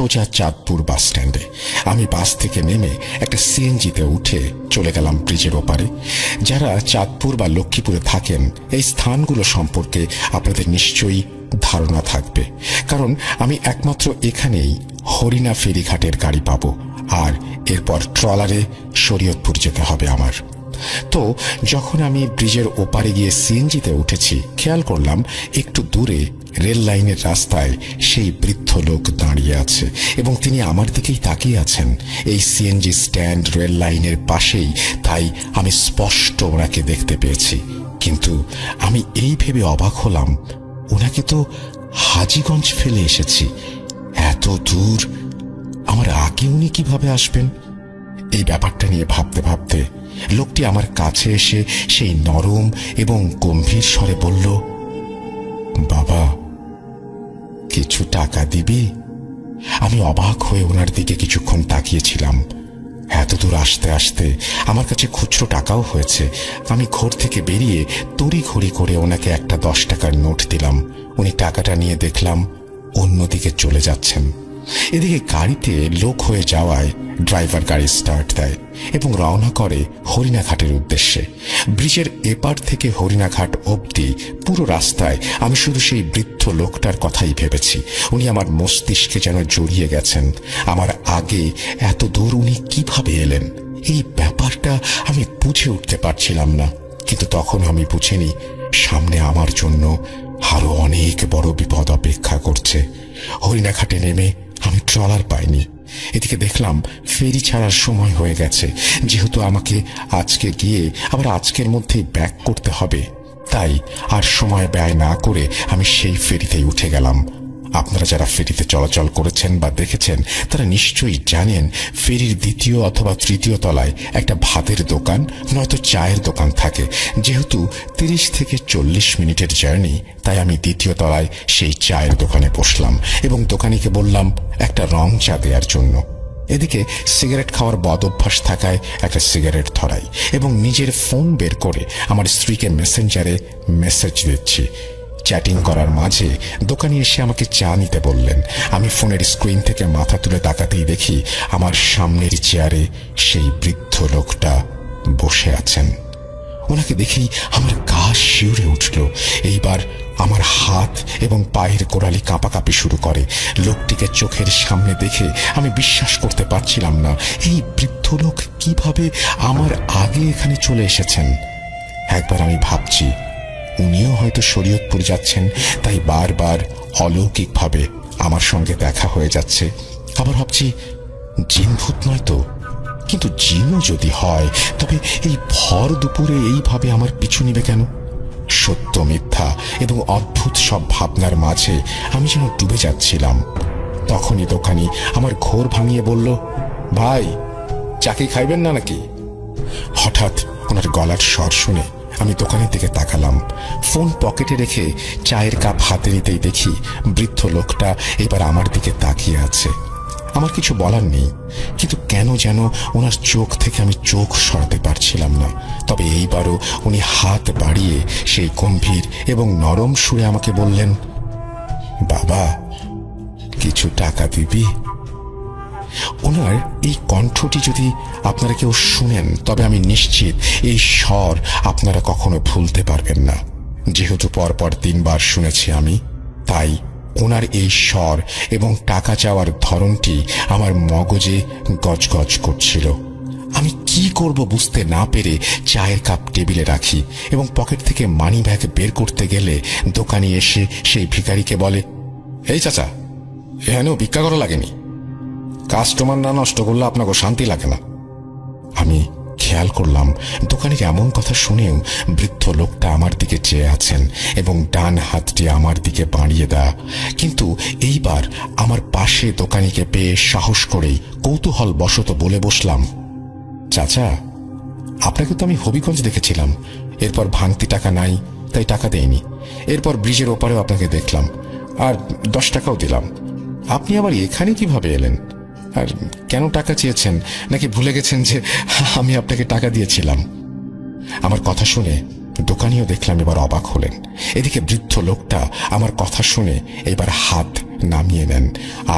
সোজা চাঁদপুর বাস স্ট্যান্ডে। আমি বাস থেকে নেমে একটা সিএনজিতে উঠে চলে গেলাম ব্রিজের ওপারে। যারা চাঁদপুর বা লক্ষ্মীপুরে থাকেন এই স্থানগুলো সম্পর্কে আপনাদের নিশ্চয়ই ধারণা থাকবে, কারণ আমি একমাত্র এখানেই হরিণা ফেরিঘাটের গাড়ি পাবো, আর এরপর ট্রলারে শরীয়তপুর যেতে হবে আমার। তো যখন আমি ব্রিজের ওপারে গিয়ে সিএনজিতে উঠেছি, খেয়াল করলাম একটু দূরে রেল লাইনের রাস্তায় সেই বৃদ্ধ লোক দাঁড়িয়ে আছে এবং তিনি আমার দিকেই তাকিয়ে আছেন। এই সিএনজি স্ট্যান্ড রেল লাইনের পাশেই, তাই আমি স্পষ্ট ওনাকে দেখতে পেয়েছি। কিন্তু আমি এই ভেবে অবাক হলাম, ওনাকে তো হাজীগঞ্জ ফেলে এসেছি, এত দূর আমার আগে উনি কিভাবে আসবেন? এই ব্যাপারটা নিয়ে ভাবতে ভাবতে লোকটি আমার কাছে এসে সেই নরম এবং গম্ভীর স্বরে বলল, বাবা, কিছু টাকা দিবি? আমি অবাক হয়ে ওনার দিকে কিছুক্ষণ তাকিয়েছিলাম। এত দূর আসতে আসতে আমার কাছে খুচরো টাকাও হয়েছে। আমি ঘর থেকে বেরিয়ে তড়িঘড়ি করে ওনাকে একটা 10 টাকার নোট দিলাম। উনি টাকাটা নিয়ে দেখলাম অন্যদিকে চলে যাচ্ছেন। এদিকে গাড়িতে লোক হয়ে যাওয়ায় ড্রাইভার গাড়ি স্টার্ট দেয় এবং রওনা করে হরিণাঘাটের উদ্দেশ্যে। ব্রিজের এপার থেকে হরিণাঘাট অবধি পুরো রাস্তায় আমি শুধু সেই বৃদ্ধ লোকটার কথাই ভেবেছি। উনি আমার মস্তিষ্কে যেন জড়িয়ে গেছেন। আমার আগে এত দূর উনি কিভাবে এলেন, এই ব্যাপারটা আমি বুঝে উঠতে পারছিলাম না। কিন্তু তখন আমি বুঝিনি সামনে আমার জন্য আরো অনেক বড় বিপদ অপেক্ষা করছে। হরিণাঘাটে নেমে আমি ট্রলার পাইনি। এদিকে দেখলাম ফেরি ছাড়ার সময় হয়ে গেছে। যেহেতু আমাকে আজকে গিয়ে আবার আজকের মধ্যেই ব্যাক করতে হবে, তাই আর সময় ব্যয় না করে আমি সেই ফেরিতেই উঠে গেলাম। আপনারা যারা ফেরিতে চলাচল করেছেন বা দেখেছেন তারা নিশ্চয়ই জানেন, ফেরির দ্বিতীয় অথবা তৃতীয় তলায় একটা ভাতের দোকান নয়তো চায়ের দোকান থাকে। যেহেতু 30 থেকে 40 মিনিটের জার্নি, তাই আমি দ্বিতীয় তলায় সেই চায়ের দোকানে বসলাম এবং দোকানিকে বললাম একটা রং চা দেওয়ার জন্য। এদিকে সিগারেট খাওয়ার বদ অভ্যাস থাকায় একটা সিগারেট ধরাই এবং নিজের ফোন বের করে আমার স্ত্রীকে মেসেঞ্জারে মেসেজ দিচ্ছি। চ্যাটিং করার মাঝে দোকানি এসে আমাকে চা নিতে বললেন। আমি ফোনের স্ক্রিন থেকে মাথা তুলে তাকাতেই দেখি আমার সামনের চেয়ারে সেই বৃদ্ধ লোকটা বসে আছেন। ওনাকে দেখেই আমার গা শিউরে উঠল। এইবার আমার হাত এবং পায়ের গোড়ালি কাঁপাকাঁপি শুরু করে। লোকটিকে চোখের সামনে দেখে আমি বিশ্বাস করতে পারছিলাম না, এই বৃদ্ধ লোক কিভাবে আমার আগে এখানে চলে এসেছেন। একবার আমি ভাবছি উনিও হয়তো শরীয়তপুর যাচ্ছেন, তাই বারবার অলৌকিকভাবে আমার সঙ্গে দেখা হয়ে যাচ্ছে। আবার ভাবছি জিনভূত নয় তো, কিন্তু জিনও যদি হয় তবে এই ভর দুপুরে এইভাবে আমার পিছু নিবে কেন? সত্য মিথ্যা এবং অদ্ভুত সব ভাবনার মাঝে আমি যেন ডুবে যাচ্ছিলাম। তখনই দোকানি আমার ঘোর ভাঙিয়ে বলল, ভাই, চাকি খাইবেন না নাকি? হঠাৎ ওনার গলার স্বর শুনে আমি দোকানের দিকে তাকালাম। ফোন পকেটে রেখে চায়ের কাপ হাতে নিতেই দেখি বৃদ্ধ লোকটা এবার আমার দিকে তাকিয়ে আছে। আমার কিছু বলার নেই, কিন্তু কেন যেন ওনার চোখ থেকে আমি চোখ সরাতে পারছিলাম না। তবে এইবারও উনি হাত বাড়িয়ে সেই গম্ভীর এবং নরম সুরে আমাকে বললেন, বাবা, কিছু টাকা দিবি? ওনার এই কণ্ঠটি যদি আপনারা কেউ শুনেন তবে আমি নিশ্চিত এই স্বর আপনারা কখনো ভুলতে পারবেন না। যেহেতু পরপর 3 বার শুনেছি আমি, তাই ওনার এই স্বর এবং টাকা চাওয়ার ধরনটি আমার মগজে গজগজ করছিল। আমি কি করব বুঝতে না পেরে চায়ের কাপ টেবিলে রাখি এবং পকেট থেকে মানি ব্যাগ বের করতে গেলে দোকানি এসে সেই ভিখারিকে বলে, এই চাচা, এখানেও ভিক্ষা করা লাগেনি, কাস্টমার না নষ্ট করলে আপনাকে শান্তি লাগে না। আমি খেয়াল করলাম দোকানের এমন কথা শুনেও বৃদ্ধ লোকটা আমার দিকে চেয়ে আছেন এবং ডান হাতটি আমার দিকে বাড়িয়ে দেয়া। কিন্তু এইবার আমার পাশে দোকানিকে পেয়ে সাহস করেই কৌতূহল বশত বলে বসলাম, চাচা, আপনাকে তো আমি হবিগঞ্জ দেখেছিলাম, এরপর ভাঙতি টাকা নাই তাই টাকা দেয়নি। এরপর ব্রিজের ওপারেও আপনাকে দেখলাম আর 10 টাকাও দিলাম। আপনি আবার এখানে কিভাবে এলেন? আর কেন টাকা চেয়েছেন? নাকি ভুলে গেছেন যে আমি আপনাকে টাকা দিয়েছিলাম? আমার কথা শুনে দোকানিও দেখলাম এবার অবাক হলেন। এদিকে বৃদ্ধ লোকটা আমার কথা শুনে এবার হাত নামিয়ে নেন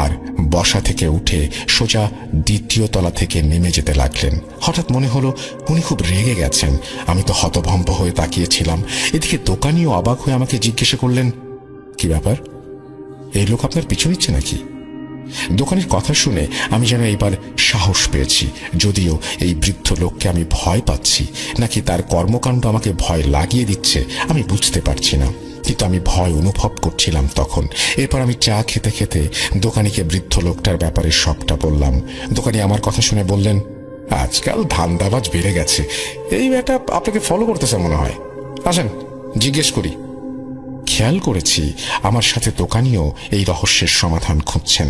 আর বসা থেকে উঠে সোজা দ্বিতীয় তলা থেকে নেমে যেতে লাগলেন। হঠাৎ মনে হলো উনি খুব রেগে গেছেন। আমি তো হতভম্ব হয়ে তাকিয়েছিলাম। এদিকে দোকানিও অবাক হয়ে আমাকে জিজ্ঞাসা করলেন, কি ব্যাপার, এই লোক আপনার পিছু নিচ্ছে নাকি? দোকানের কথা শুনে আমি যেন এইবার সাহস পেয়েছি। যদিও এই বৃদ্ধ লোককে আমি ভয় পাচ্ছি নাকি তার কর্মকাণ্ড আমাকে ভয় লাগিয়ে দিচ্ছে আমি বুঝতে পারছি না, কিন্তু আমি ভয় অনুভব করছিলাম তখন। এরপর আমি চা খেতে খেতে দোকানিকে বৃদ্ধ লোকটার ব্যাপারে সবটা বললাম। দোকানি আমার কথা শুনে বললেন, আজকাল ধান্দাবাজ বেড়ে গেছে, এই ব্যাটা আপনাকে ফলো করতেছে মনে হয়, আসেন জিজ্ঞেস করি। খেয়াল করেছি আমার সাথে দোকানিও এই রহস্যের সমাধান খুঁজছেন।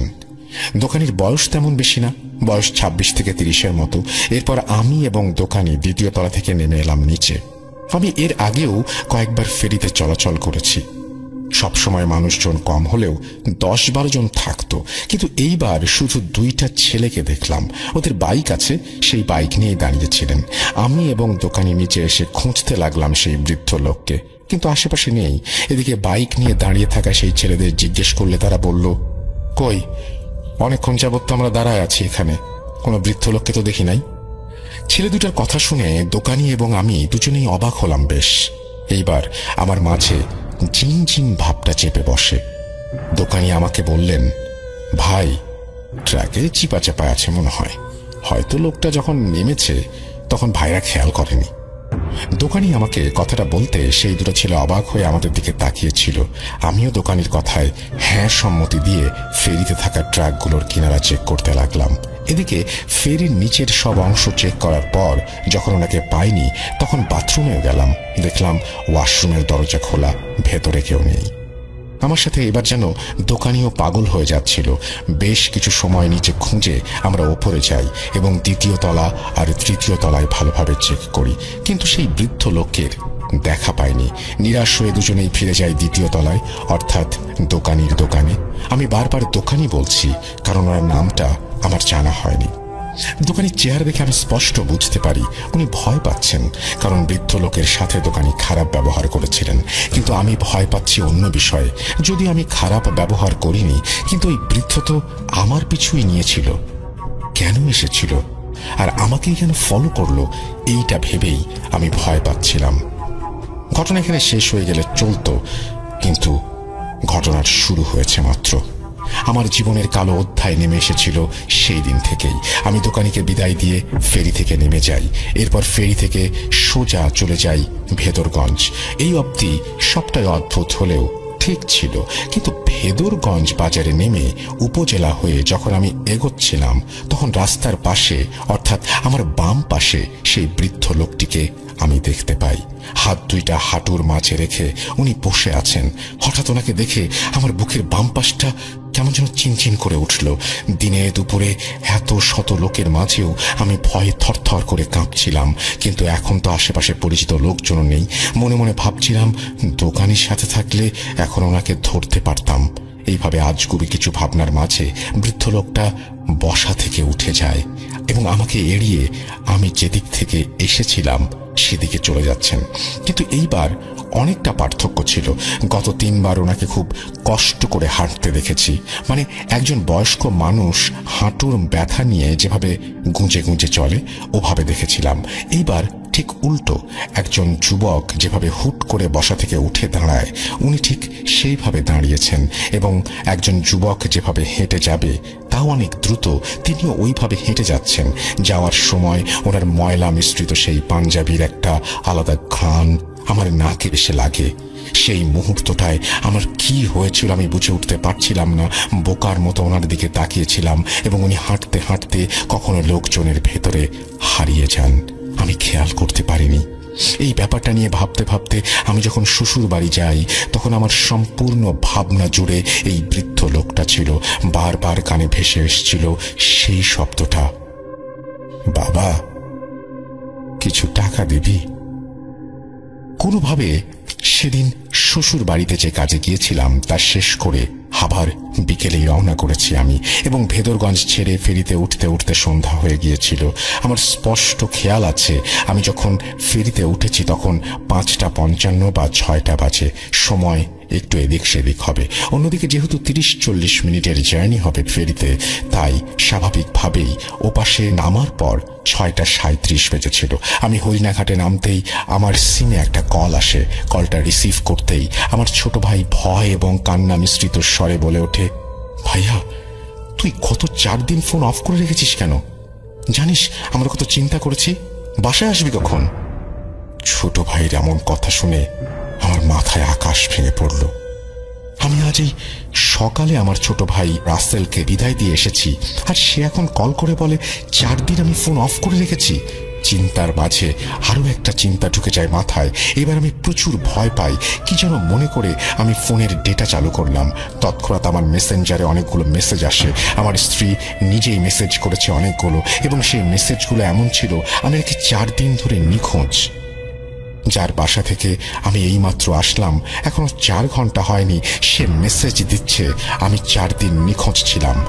দোকানির বয়স তেমন বেশি না, বয়স 26 থেকে 30-এর মতো। এরপর আমি এবং দোকানি দ্বিতীয় তলা থেকে নেমে এলাম নিচে। আমি এর আগেও কয়েকবার ফেরিতে চলাচল করেছি। সবসময় মানুষজন কম হলেও 10-12 জন থাকতো, কিন্তু এইবার শুধু 2টা ছেলেকে দেখলাম। ওদের বাইক আছে, সেই বাইক নিয়ে দাঁড়িয়েছিলেন। আমি এবং দোকানি নিচে এসে খুঁজতে লাগলাম সেই বৃদ্ধ লোককে, কিন্তু আশেপাশে নেই। এদিকে বাইক নিয়ে দাঁড়িয়ে থাকা সেই ছেলেদের জিজ্ঞেস করলে তারা বলল, কই, অনেকক্ষণ যাবত তো আমরা দাঁড়ায় আছি এখানে, কোনো বৃদ্ধ লোককে তো দেখি নাই। ছেলে দুটার কথা শুনে দোকানি এবং আমি দুজনেই অবাক হলাম বেশ। এইবার আমার মাঝে জিন জিন ভাবটা চেপে বসে। দোকানি আমাকে বললেন, ভাই, ট্রাকে চিপা চাপা আছে মনে হয়, হয়তো লোকটা যখন নেমেছে তখন ভাইরা খেয়াল করেনি। দোকানি আমাকে কথাটা বলতে সেই দুটো ছেলে অবাক হয়ে আমাদের দিকে তাকিয়েছিল। আমিও দোকানির কথায় হ্যাঁ সম্মতি দিয়ে ফেরিতে থাকা ট্রাকগুলোর কিনারা চেক করতে লাগলাম। এদিকে ফেরির নিচের সব অংশ চেক করার পর যখন ওনাকে পাইনি তখন বাথরুমেও গেলাম। দেখলাম ওয়াশরুমের দরজা খোলা, ভেতরে কেউ নেই। আমার সাথে এবার যেন দোকানিও পাগল হয়ে যাচ্ছিল। বেশ কিছু সময় নিচে খুঁজে আমরা ওপরে যাই এবং দ্বিতীয় তলা আর তৃতীয় তলায় ভালোভাবে চেক করি, কিন্তু সেই বৃদ্ধ লোকের দেখা পাইনি। নিরাশ হয়ে দুজনেই ফিরে যাই দ্বিতীয় তলায়, অর্থাৎ দোকানির দোকানে। আমি বারবার দোকানি বলছি কারণ ওনার নামটা আমার জানা হয়নি। দোকানির চেহারা দেখে আমি স্পষ্ট বুঝতে পারি উনি ভয় পাচ্ছেন, কারণ বৃদ্ধ লোকের সাথে দোকানি খারাপ ব্যবহার করেছিলেন। কিন্তু আমি ভয় পাচ্ছি অন্য বিষয়ে। যদি আমি খারাপ ব্যবহার করিনি, কিন্তু ওই বৃদ্ধ তো আমার পিছুই নিয়েছিল, কেন এসেছিল আর আমাকেই কেন ফলো করলো, এইটা ভেবেই আমি ভয় পাচ্ছিলাম। ঘটনা এখানে শেষ হয়ে গেলে চলতো, কিন্তু ঘটনার শুরু হয়েছে মাত্র। আমার জীবনের কালো অধ্যায় নেমে এসেছিল সেই দিন থেকেই। আমি দোকানিকে বিদায় দিয়ে ফেরি থেকে নেমে যাই। এরপর ফেরি থেকে সোজা চলে যাই ভেদরগঞ্জ। এই অবধি সবটাই অদ্ভুত হলেও ঠিক ছিল, কিন্তু ভেদরগঞ্জ বাজারে নেমে উপজেলা হয়ে যখন আমি এগোচ্ছিলাম তখন রাস্তার পাশে, অর্থাৎ আমার বাম পাশে, সেই বৃদ্ধ লোকটিকে আমি দেখতে পাই। হাত দুইটা হাঁটুর মাঝে রেখে উনি বসে আছেন। হঠাৎ ওনাকে দেখে আমার বুকের বাম পাশটা কেমন যেন চিনচিন করে উঠল। দিনে দুপুরে এত শত লোকের মাঝেও আমি ভয়ে থরথর করে কাঁপছিলাম, কিন্তু এখন তো আশেপাশে পরিচিত লোকজন নেই। মনে মনে ভাবছিলাম দোকানের সাথে থাকলে এখন ওনাকে ধরতে পারতাম। এইভাবে আজগুবি কিছু ভাবনার মাঝে বৃদ্ধ লোকটা বসা থেকে উঠে যায় এবং আমাকে এড়িয়ে আমি যেদিক থেকে এসেছিলাম সেদিকে চলে যাচ্ছেন। কিন্তু এইবার অনেকটা পার্থক্য ছিল। গত 3 বার ওনাকে খুব কষ্ট করে হাঁটতে দেখেছি, মানে একজন বয়স্ক মানুষ হাঁটুর ব্যথা নিয়ে যেভাবে গুঁজে গুঁজে চলে ওভাবে দেখেছিলাম। এইবার ঠিক উল্টো, একজন যুবক যেভাবে হুট করে বসা থেকে উঠে দাঁড়ায় উনি ঠিক সেইভাবে দাঁড়িয়েছেন, এবং একজন যুবক যেভাবে হেঁটে যাবে তাও অনেক দ্রুত তিনিও ওইভাবে হেঁটে যাচ্ছেন। যাওয়ার সময় ওনার ময়লা মিশ্রিত সেই পাঞ্জাবির একটা আলাদা ঘ্রাণ আমার নাকে এসে লাগে। সেই মুহূর্তটায় আমার কি হয়েছিল আমি বুঝে উঠতে পারছিলাম না। বোকার মতো ওনার দিকে তাকিয়েছিলাম এবং উনি হাঁটতে হাঁটতে কখনো লোকজনের ভেতরে হারিয়ে যান, আমি খেয়াল করতে পারিনি। এই ব্যাপারটা নিয়ে ভাবতে ভাবতে আমি যখন শ্বশুর বাড়ি যাই তখন আমার সম্পূর্ণ ভাবনা জুড়ে এই বৃদ্ধ লোকটা ছিল। বারবার কানে ভেসে এসেছিল সেই শব্দটা, বাবা কিছু টাকা দিবি। কোনোভাবে সেদিন শ্বশুর বাড়িতে যে কাজে গিয়েছিলাম তা শেষ করে আবার বিকেলেই রওনা করেছি আমি, এবং ভেদরগঞ্জ ছেড়ে ফেরিতে উঠতে উঠতে সন্ধ্যা হয়ে গিয়েছিল। আমার স্পষ্ট খেয়াল আছে আমি যখন ফেরিতে উঠেছি তখন 5:55 বা 6টা বাজে। সময় একটু এদিক সেদিক হবে। অন্যদিকে যেহেতু 30-40 মিনিটের জার্নি হবে ফেরিতে, তাই স্বাভাবিকভাবেই ওপাশে নামার পর 6:37 বেজেছিল। আমি হরিণাঘাটে নামতেই আমার সিমে একটা কল আসে। কলটা রিসিভ করতেই আমার ছোট ভাই ভয় এবং কান্না মিশ্রিত স্বরে বলে ওঠে, ভাইয়া, তুই গত 4 দিন ফোন অফ করে রেখেছিস কেন? জানিস আমরা কত চিন্তা করেছি, বাসায় আসবি কখন? ছোট ভাইয়ের এমন কথা শুনে আমার মাথায় আকাশ ভেঙে পড়ল। আমি আজ এই সকালে আমার ছোট ভাই রাসেলকে বিদায় দিয়ে এসেছি, আর সে এখন কল করে বলে 4 দিন আমি ফোন অফ করে রেখেছি। চিন্তার মাঝে আরো একটা চিন্তা ঢুকে যায় মাথায়। এবার আমি প্রচুর ভয় পাই। কি যেন মনে করে আমি ফোনের ডেটা চালু করলাম। তৎক্ষণাৎ আমার মেসেঞ্জারে অনেকগুলো মেসেজ আসে। আমার স্ত্রী নিজেই মেসেজ করেছে অনেকগুলো, এবং সেই মেসেজগুলো এমন ছিল আমি নাকি 4 দিন ধরে নিখোঁজ। যার বাসা থেকে আমি এইমাত্র আসলাম, এখনো 4 ঘন্টা হয়নি, সে মেসেজ দিচ্ছে আমি 4 দিন নিখোঁজ ছিলাম।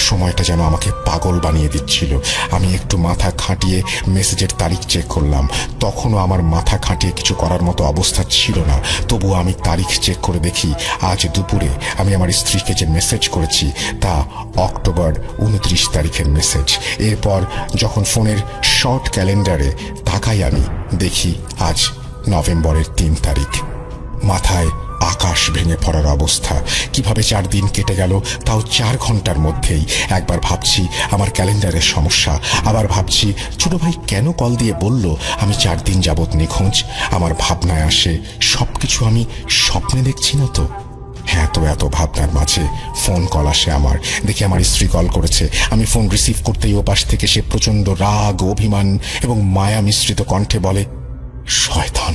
সময়টা যেন আমাকে পাগল বানিয়ে দিচ্ছিল। আমি একটু মাথা খাটিয়ে মেসেজের তারিখ চেক করলাম। তখনও আমার মাথা খাটিয়ে কিছু করার মতো অবস্থা ছিল না। তবুও আমি তারিখ চেক করে দেখি আজ দুপুরে আমি আমার স্ত্রীকে যে মেসেজ করেছি তা অক্টোবর 29 তারিখের মেসেজ। এরপর যখন ফোনের শর্ট ক্যালেন্ডারে তাকাই আমি দেখি আজ নভেম্বরের 3 তারিখ। মাথায় আকাশ ভেঙে পড়ার অবস্থা। কিভাবে 4 দিন কেটে গেল, তাও 4 ঘন্টার মধ্যেই। একবার ভাবছি আমার ক্যালেন্ডারের সমস্যা, আবার ভাবছি ছোট ভাই কেন কল দিয়ে বলল আমি 4 দিন যাবৎ নিখোঁজ। আমার ভাবনায় আসে সবকিছু আমি স্বপ্নে দেখছি না তো। হ্যাঁ, তো এত ভাবনার মাঝে ফোন কল আসে আমার। দেখি আমার স্ত্রী কল করেছে। আমি ফোন রিসিভ করতেই ওপাশ থেকে সে প্রচন্ড রাগ, অভিমান এবং মায়া মিশ্রিত কণ্ঠে বলে, শয়তান,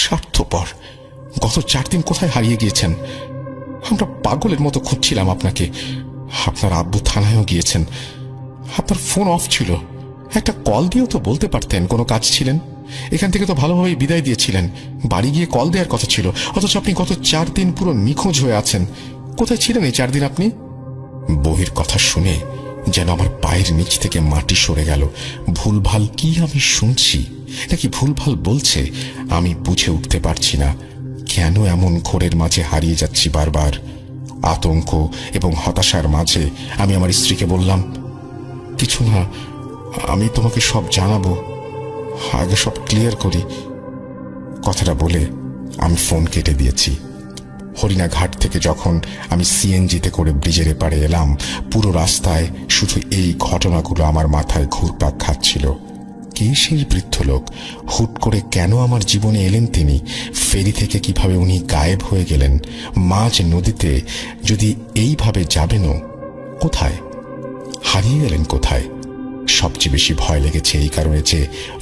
স্বার্থপর, গত 4 দিন কোথায় হারিয়ে গিয়েছেন? আমরা পাগলের মতো খুঁজছিলাম আপনাকে। আপনার আব্বু থানায়ও গিয়েছেন। আপনার ফোন অফ ছিল। একটা কল দিয়েও তো বলতে পারতেন কোনো কাজ ছিলেন। এখান থেকে তো ভালোভাবে বিদায় দিয়েছিলেন। বাড়ি গিয়ে কল দেওয়ার কথা ছিল, অথচ আপনি গত 4 দিন পুরো নিখোঁজ হয়ে আছেন। কোথায় ছিলেন এই 4 দিন আপনি? বহির কথা শুনে যেন আমার পায়ের নিচ থেকে মাটি সরে গেল। ভুলভাল কি আমি শুনছি, নাকি ভুলভাল বলছে আমি বুঝে উঠতে পারছি না। কেন এমন ঘোরের মাঝে হারিয়ে যাচ্ছি বারবার? আতঙ্ক এবং হতাশার মাঝে আমি আমার স্ত্রীকে বললাম, কিছু না, আমি তোমাকে সব জানাবো, আগে সব ক্লিয়ার করি। কথাটা বলে আমি ফোন কেটে দিয়েছি। হরিণাঘাট থেকে যখন আমি সিএনজিতে করে ব্রিজের এপারে এলাম, পুরো রাস্তায় শুধু এই ঘটনাগুলো আমার মাথায় ঘুরপাক খাচ্ছিল। কে সেই বৃদ্ধ লোক? হুট করে কেন আমার জীবনে এলেন তিনি? ফেরি থেকে কিভাবে উনি গায়েব হয়ে গেলেন? মাঝ নদীতে যদি এইভাবে যাবেনও, কোথায় হারিয়ে গেলেন? কোথায়? সবচেয়ে বেশি ভয় লেগেছে এই কারণে যে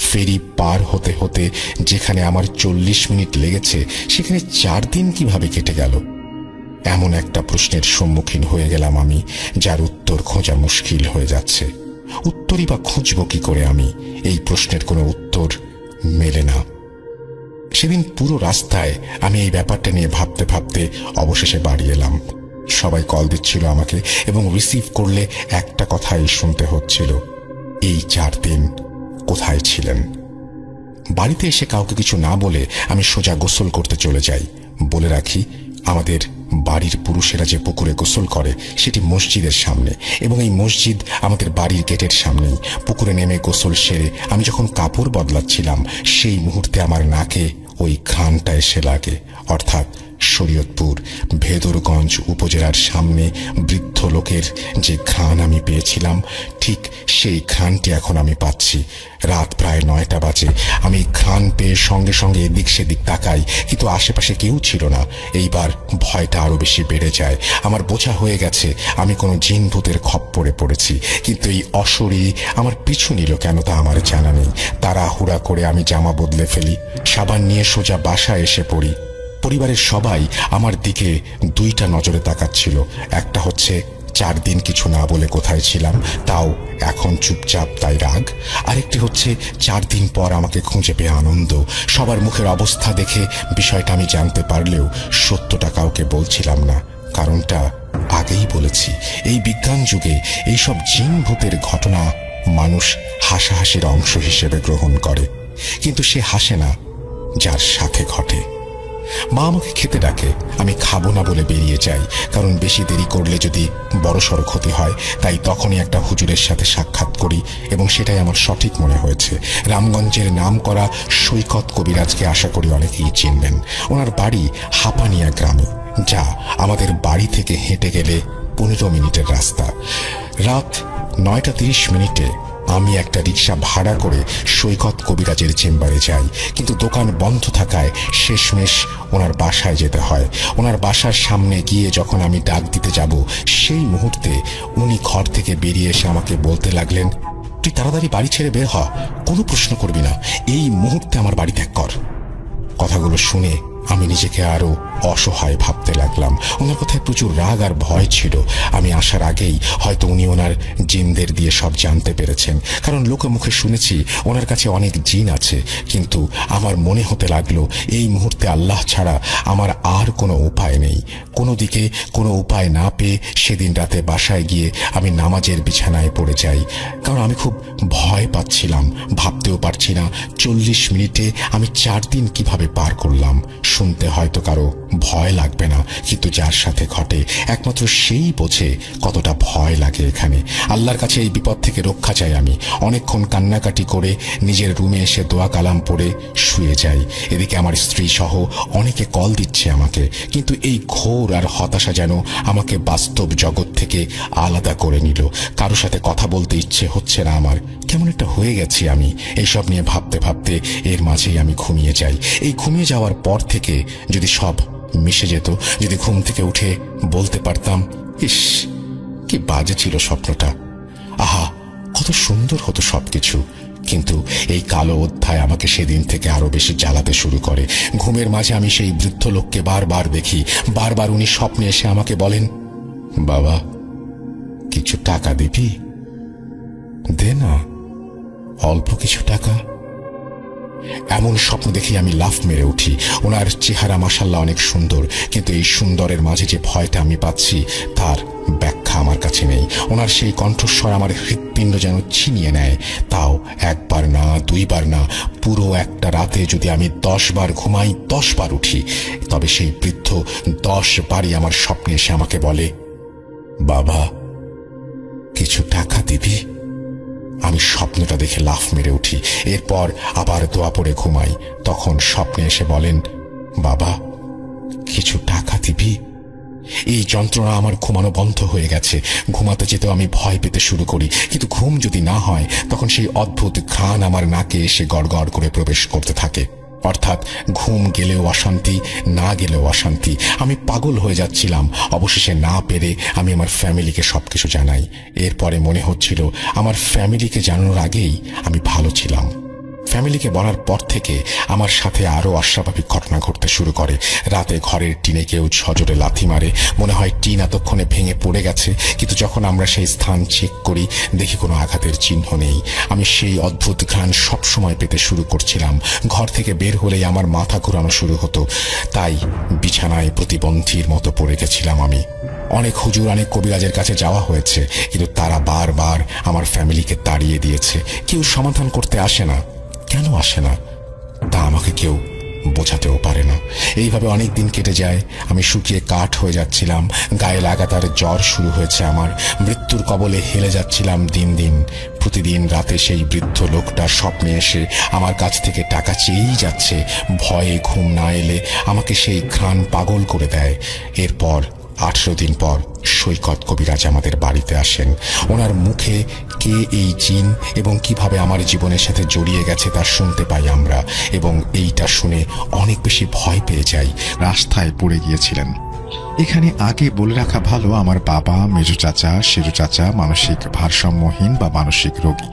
ফেরি পার হতে হতে যেখানে আমার 40 মিনিট লেগেছে, সেখানে 4 দিন কিভাবে কেটে গেল? এমন একটা প্রশ্নের সম্মুখীন হয়ে গেলাম আমি, যার উত্তর খোঁজা মুশকিল হয়ে যাচ্ছে। উত্তরই বা খুঁজব কি করে আমি? এই প্রশ্নের কোনো উত্তর মেলে না। সেদিন পুরো রাস্তায় আমি এই ব্যাপারটা নিয়ে ভাবতে ভাবতে অবশেষে বাড়ি এলাম। সবাই কল দিচ্ছিল আমাকে, এবং রিসিভ করলে একটা কথাই শুনতে হচ্ছিল, এই 4 দিন কোথায় ছিলেন? বাড়িতে এসে কাউকে কিছু না বলে আমি সোজা গোসল করতে চলে যাই। বলে রাখি, আমাদের বাড়ির পুরুষেরা যে পুকুরে গোসল করে সেটি মসজিদের সামনে, এবং এই মসজিদ আমাদের বাড়ির গেটের সামনেই। পুকুরে নেমে গোসল সেরে আমি যখন কাপড় বদলাচ্ছিলাম, সেই মুহূর্তে আমার নাকে ওই ঘ্রাণটা এসে লাগে। অর্থাৎ শরীয়তপুর ভেদরগঞ্জ উপজেলার সামনে বৃদ্ধ লোকের যে ঘ্রাণ আমি পেয়েছিলাম, ঠিক সেই ঘ্রাণটি এখন আমি পাচ্ছি। রাত প্রায় 9টা বাজে। আমি ঘ্রাণ পেয়ে সঙ্গে সঙ্গে এদিক সেদিক তাকাই, কিন্তু আশেপাশে কেউ ছিল না। এইবার ভয়টা আরো বেশি বেড়ে যায়। আমার বোঝা হয়ে গেছে আমি কোনো জিন ভূতের খপ্পরে পড়েছি, কিন্তু এই অশরীরী আমার পিছু নিল কেন তা আমার জানা নেই। তাড়াহুড়া করে আমি জামা বদলে ফেলি, সাবান নিয়ে সোজা বাসায় এসে পড়ি। পরিবারের সবাই আমার দিকে 2টা নজরে তাকাচ্ছিল। একটা হচ্ছে 4 দিন কিছু না বলে কোথায় ছিলাম, তাও এখন চুপচাপ, তাই রাগ। আরেকটি হচ্ছে 4 দিন পর আমাকে খুঁজে পেয়ে আনন্দ। সবার মুখের অবস্থা দেখে বিষয়টা আমি জানতে পারলেও সত্যটা কাউকে বলছিলাম না। কারণটা আগেই বলেছি, এই বিজ্ঞান যুগে এইসব জিন ভূতের ঘটনা মানুষ হাসাহাসির অংশ হিসেবে গ্রহণ করে, কিন্তু সে হাসে না যার সাথে ঘটে। মা আমাকে খেতে ডাকে, আমি খাবো না বলে বেরিয়ে যাই, কারণ বেশি দেরি করলে যদি বড়সড় ক্ষতি হয়। তাই তখনই একটা হুজুরের সাথে সাক্ষাৎ করি এবং সেটাই আমার সঠিক মনে হয়েছে। রামগঞ্জের নাম করা সৈকত কবিরাজকে আশা করি অনেকেই চিনবেন। ওনার বাড়ি হাপানিয়া গ্রামে, যা আমাদের বাড়ি থেকে হেঁটে গেলে 15 মিনিটের রাস্তা। রাত 9:30 আমি একটা রিক্সা ভাড়া করে সৈকত কবিরাজের চেম্বারে যাই, কিন্তু দোকান বন্ধ থাকায় শেষমেশ ওনার বাসায় যেতে হয়। ওনার বাসার সামনে গিয়ে যখন আমি ডাক দিতে যাব, সেই মুহূর্তে উনি ঘর থেকে বেরিয়ে এসে আমাকে বলতে লাগলেন, তুই তাড়াতাড়ি বাড়ি ছেড়ে বের হ, কোনো প্রশ্ন করবি না, এই মুহূর্তে আমার বাড়ি ত্যাগ কর। কথাগুলো শুনে আমি নিজেকে আরো অসহায় ভাবতে লাগলাম। ওনার কথায় প্রচুর রাগ আর ভয় ছিল। আমি আসার আগেই হয়তো উনি ওনার জিনদের দিয়ে সব জানতে পেরেছেন, কারণ লোকে মুখে শুনেছি ওনার কাছে অনেক জিন আছে। কিন্তু আমার মনে হতে লাগলো এই মুহূর্তে আল্লাহ ছাড়া আমার আর কোনো উপায় নেই। কোনো দিকে কোনো উপায় না পেয়ে সেদিন রাতে বাসায় গিয়ে আমি নামাজের বিছানায় পড়ে যাই, কারণ আমি খুব ভয় পাচ্ছিলাম। ভাবতেও পারছি না 40 মিনিটে আমি 4 দিন কিভাবে পার করলাম। শুনতে হয়তো কারো ভয় লাগবে না, কিন্তু যার সাথে ঘটে একমাত্র সেই বোঝে কতটা ভয় লাগে এখানে। আল্লাহর কাছে এই বিপদ থেকে রক্ষা চাই আমি। অনেকক্ষণ কান্নাকাটি করে নিজের রুমে এসে দোয়া কালাম পড়ে শুয়ে যাই। এদিকে আমার স্ত্রী সহ অনেকে কল দিচ্ছে আমাকে, কিন্তু এই ঘোর আর হতাশা যেন আমাকে বাস্তব জগৎ থেকে আলাদা করে নিল। কারোর সাথে কথা বলতে ইচ্ছে হচ্ছে না আমার, কেমন একটা হয়ে গেছি আমি। এইসব নিয়ে ভাবতে ভাবতে এর মাঝেই আমি ঘুমিয়ে যাই। এই ঘুমিয়ে যাওয়ার পর থেকে যদি সব মিশে যেত, যদি ঘুম থেকে উঠে বলতে পারতাম, ইস কি বাজে ছিল স্বপ্নটা, আহা কত সুন্দর হতো সবকিছু। কিন্তু এই কালো অধ্যায় আমাকে সেদিন থেকে আরো বেশি জ্বালাতে শুরু করে। ঘুমের মাঝে আমি সেই বৃদ্ধ লোককে বারবার দেখি। বারবার উনি স্বপ্নে এসে আমাকে বলেন, বাবা কিছু টাকা দিবি, দে না অল্প কিছু টাকা। এমন স্বপ্ন দেখে আমি লাফ মেরে উঠি। ওনার চেহারা মাশাআল্লাহ অনেক সুন্দর, কিন্তু এই সুন্দরের মাঝে যে ভয়টা আমি পাচ্ছি তার ব্যাখ্যা আমার কাছে নেই। ওনার সেই কণ্ঠস্বর আমার হৃৎপিণ্ড যেন ছিনিয়ে নেয়। তাও একবার না, 2 বার না, পুরো একটা রাতে যদি আমি 10 বার ঘুমাই, 10 বার উঠি, তবে সেই বৃদ্ধ 10 বারই আমার স্বপ্নে এসে আমাকে বলে, বাবা কিছু টাকা দিবি। আমি স্বপ্নটা দেখে লাফ মেরে উঠি। এরপর আবার দোয়া পড়ে ঘুমাই। তখন স্বপ্নে এসে বলেন, বাবা কিছু টাকা দিবি। এই যন্ত্রণা আমার ঘুমানো বন্ধ হয়ে গেছে। ঘুমাতে যেতেও আমি ভয় পেতে শুরু করি, কিন্তু ঘুম যদি না হয় তখন সেই অদ্ভুত ঘ্রাণ আমার নাকে এসে গড়গড় করে প্রবেশ করতে থাকে। অর্থাৎ ঘুম গেলেও অশান্তি, না গেলেও অশান্তি। আমি পাগল হয়ে যাচ্ছিলাম। অবশেষে না পেরে আমি আমার ফ্যামিলিকে সবকিছু জানাই। এরপরে মনে হচ্ছিল আমার ফ্যামিলিকে জানানোর আগেই আমি ভালো ছিলাম। ফ্যামিলিকে বলার পর থেকে আমার সাথে আরো অস্বাভাবিক ঘটনা ঘটতে শুরু করে। রাতে ঘরের টিনে কেউ সজোরে লাথি মারে। মনে হয় টিন এতক্ষণে ভেঙে পড়ে গেছে, কিন্তু যখন আমরা সেই স্থান চেক করি দেখি কোনো আঘাতের চিহ্ন নেই। আমি সেই অদ্ভুত ঘ্রাণ সবসময় পেতে শুরু করছিলাম। ঘর থেকে বের হলেই আমার মাথা ঘুরানো শুরু হতো। তাই বিছানায় প্রতিবন্ধীর মতো পড়ে গেছিলাম আমি। অনেক হুজুর, অনেক কবিরাজের কাছে যাওয়া হয়েছে, কিন্তু তারা বারবার আমার ফ্যামিলিকে তাড়িয়ে দিয়েছে। কেউ সমাধান করতে আসে না। কেন আসে না তা আমাকে কেউ বোঝাতেও পারে না। এইভাবে অনেক দিন কেটে যায়। আমি শুকিয়ে কাঠ হয়ে যাচ্ছিলাম। গায়ে লাগাতার জ্বর শুরু হয়েছে আমার। মৃত্যুর কবলে হেলে যাচ্ছিলাম দিন দিন। প্রতিদিন রাতে সেই বৃদ্ধ লোকটা স্বপ্নে এসে আমার কাছ থেকে টাকা চেয়েই যাচ্ছে। ভয়ে ঘুম না এলে আমাকে সেই ঘ্রাণ পাগল করে দেয়। এরপর 18 দিন পর সৈকত কবিরাজ আমাদের বাড়িতে আসেন। ওনার মুখে কে এই জিন এবং কিভাবে আমার জীবনের সাথে জড়িয়ে গেছে তা শুনতে পাই আমরা, এবং এইটা শুনে অনেক বেশি ভয় পেয়ে যাই। রাস্তায় পড়ে গিয়েছিলেন। এখানে আগে বলে রাখা ভালো, আমার বাবা, মেজো চাচা, সেজো চাচা মানসিক ভারসাম্যহীন বা মানসিক রোগী।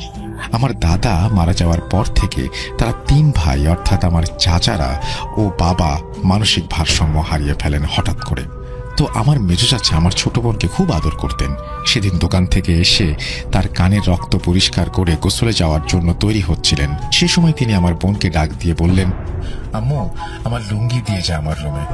আমার দাদা মারা যাওয়ার পর থেকে তারা 3 ভাই অর্থাৎ আমার চাচারা ও বাবা মানসিক ভারসাম্য হারিয়ে ফেলেন হঠাৎ করে। তো আমার মেজো চাচা আমার ছোট বোনকে খুব আদর করতেন। সেদিন দোকান থেকে এসে তার কানের রক্ত পরিষ্কার করে গোসলে যাওয়ার জন্য তৈরি হচ্ছিলেন। সে সময় তিনি আমার বোনকে ডাক দিয়ে বললেন, আম্মু আমার লুঙ্গি দিয়ে যা আমার রুমে।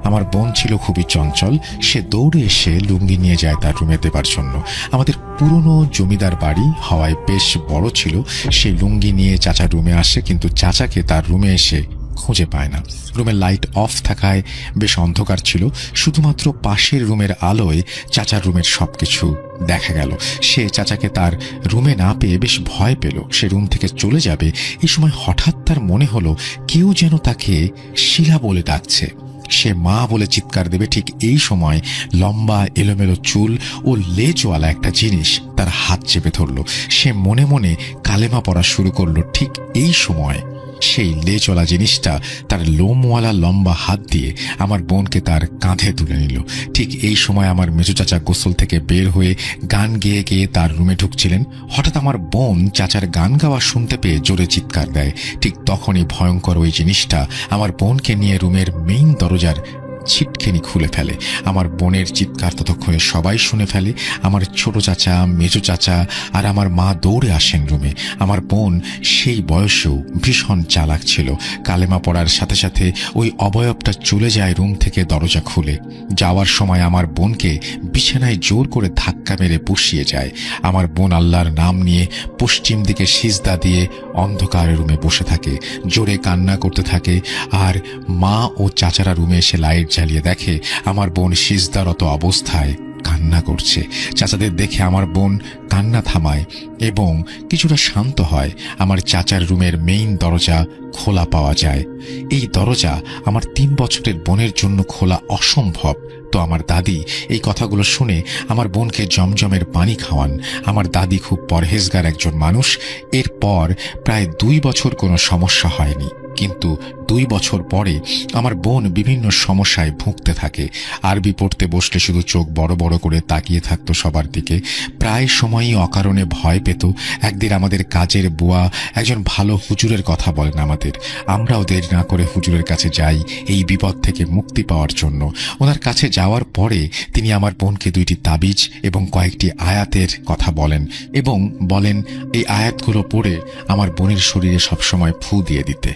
আমার বোন ছিল খুবই চঞ্চল। সে দৌড়ে এসে লুঙ্গি নিয়ে যায় তার রুমে দেবার জন্য। আমাদের পুরনো জমিদার বাড়ি হওয়ায় বেশ বড় ছিল। সে লুঙ্গি নিয়ে চাচা রুমে আসে, কিন্তু চাচাকে তার রুমে এসে খুঁজে পায় না। রুমের লাইট অফ থাকায় বেশ অন্ধকার ছিল, শুধুমাত্র পাশের রুমের আলোয় চাচার রুমের সবকিছু দেখা গেল। সে চাচাকে তার রুমে না পেয়ে বেশ ভয় পেল, সে রুম থেকে চলে যাবে। এই সময় হঠাৎ তার মনে হলো কেউ যেন তাকে শিলা বলে ডাকছে। সে মা বলে চিৎকার দেবে, ঠিক এই সময় লম্বা এলোমেলো চুল ও লেজওয়ালা একটা জিনিস তার হাত চেপে ধরল। সে মনে মনে কালেমা পড়া শুরু করলো। ঠিক এই সময় সেই লেজওয়ালা জিনিসটা তার লোমওয়ালা লম্বা হাত দিয়ে আমার বোনকে তার কাঁধে তুলে নিল। ঠিক এই সময় আমার মেজো চাচা গোসল থেকে বের হয়ে গান গেয়ে গেয়ে তার রুমে ঢুকছিলেন। হঠাৎ আমার বোন চাচার গান গাওয়া শুনতে পেয়ে জোরে চিৎকার দেয়। ঠিক তখনই ভয়ঙ্কর ওই জিনিসটা আমার বোনকে নিয়ে রুমের মেইন দরজার ছিটকেনি খুলে ফেলে। আমার বোনের চিৎকার ততক্ষণে সবাই শুনে ফেলে। আমার ছোট চাচা, মেজো চাচা আর আমার মা দৌড়ে আসেন রুমে। আমার বোন সেই বয়সেও ভীষণ চালাক ছিল। কালেমা পড়ার সাথে সাথে ওই অবয়বটা চলে যায় রুম থেকে দরজা খুলে। যাওয়ার সময় আমার বোনকে বিছানায় জোর করে ধাক্কা মেরে বসিয়ে যায়। আমার বোন আল্লাহর নাম নিয়ে পশ্চিম দিকে সিজদা দিয়ে অন্ধকার রুমে বসে থাকে, জোরে কান্না করতে থাকে। আর মা ও চাচারা রুমে এসে লাইট জ্বালিয়ে দেখে আমার বোন সিজদারত অবস্থায় কান্না করছে। চাচাদের দেখে আমার বোন কান্না থামায় এবং কিছুটা শান্ত হয়। আমার চাচার রুমের মেইন দরজা খোলা পাওয়া যায়। এই দরজা আমার 3 বছরের বোনের জন্য খোলা অসম্ভব। তো আমার দাদি এই কথাগুলো শুনে আমার বোনকে জমজমের পানি খাওয়ান। আমার দাদি খুব পরহেজগার একজন মানুষ। এরপর প্রায় 2 বছর কোনো সমস্যা হয়নি, কিন্তু 2 বছর পরে আমার বোন বিভিন্ন সমস্যায় ভুগতে থাকে। আরবি পড়তে বসলে শুধু চোখ বড় বড় করে তাকিয়ে থাকতো সবার দিকে, প্রায় সময়ই অকারণে ভয় পেত। একদিন আমাদের কাজের বুয়া একজন ভালো হুজুরের কথা বলেন আমাদের। আমরাও দেরি না করে হুজুরের কাছে যাই এই বিপদ থেকে মুক্তি পাওয়ার জন্য। ওনার কাছে যাওয়ার পরে তিনি আমার বোনকে 2টি তাবিজ এবং কয়েকটি আয়াতের কথা বলেন এবং বলেন এই আয়াতগুলো পড়ে আমার বোনের শরীরে সবসময় ফু দিয়ে দিতে।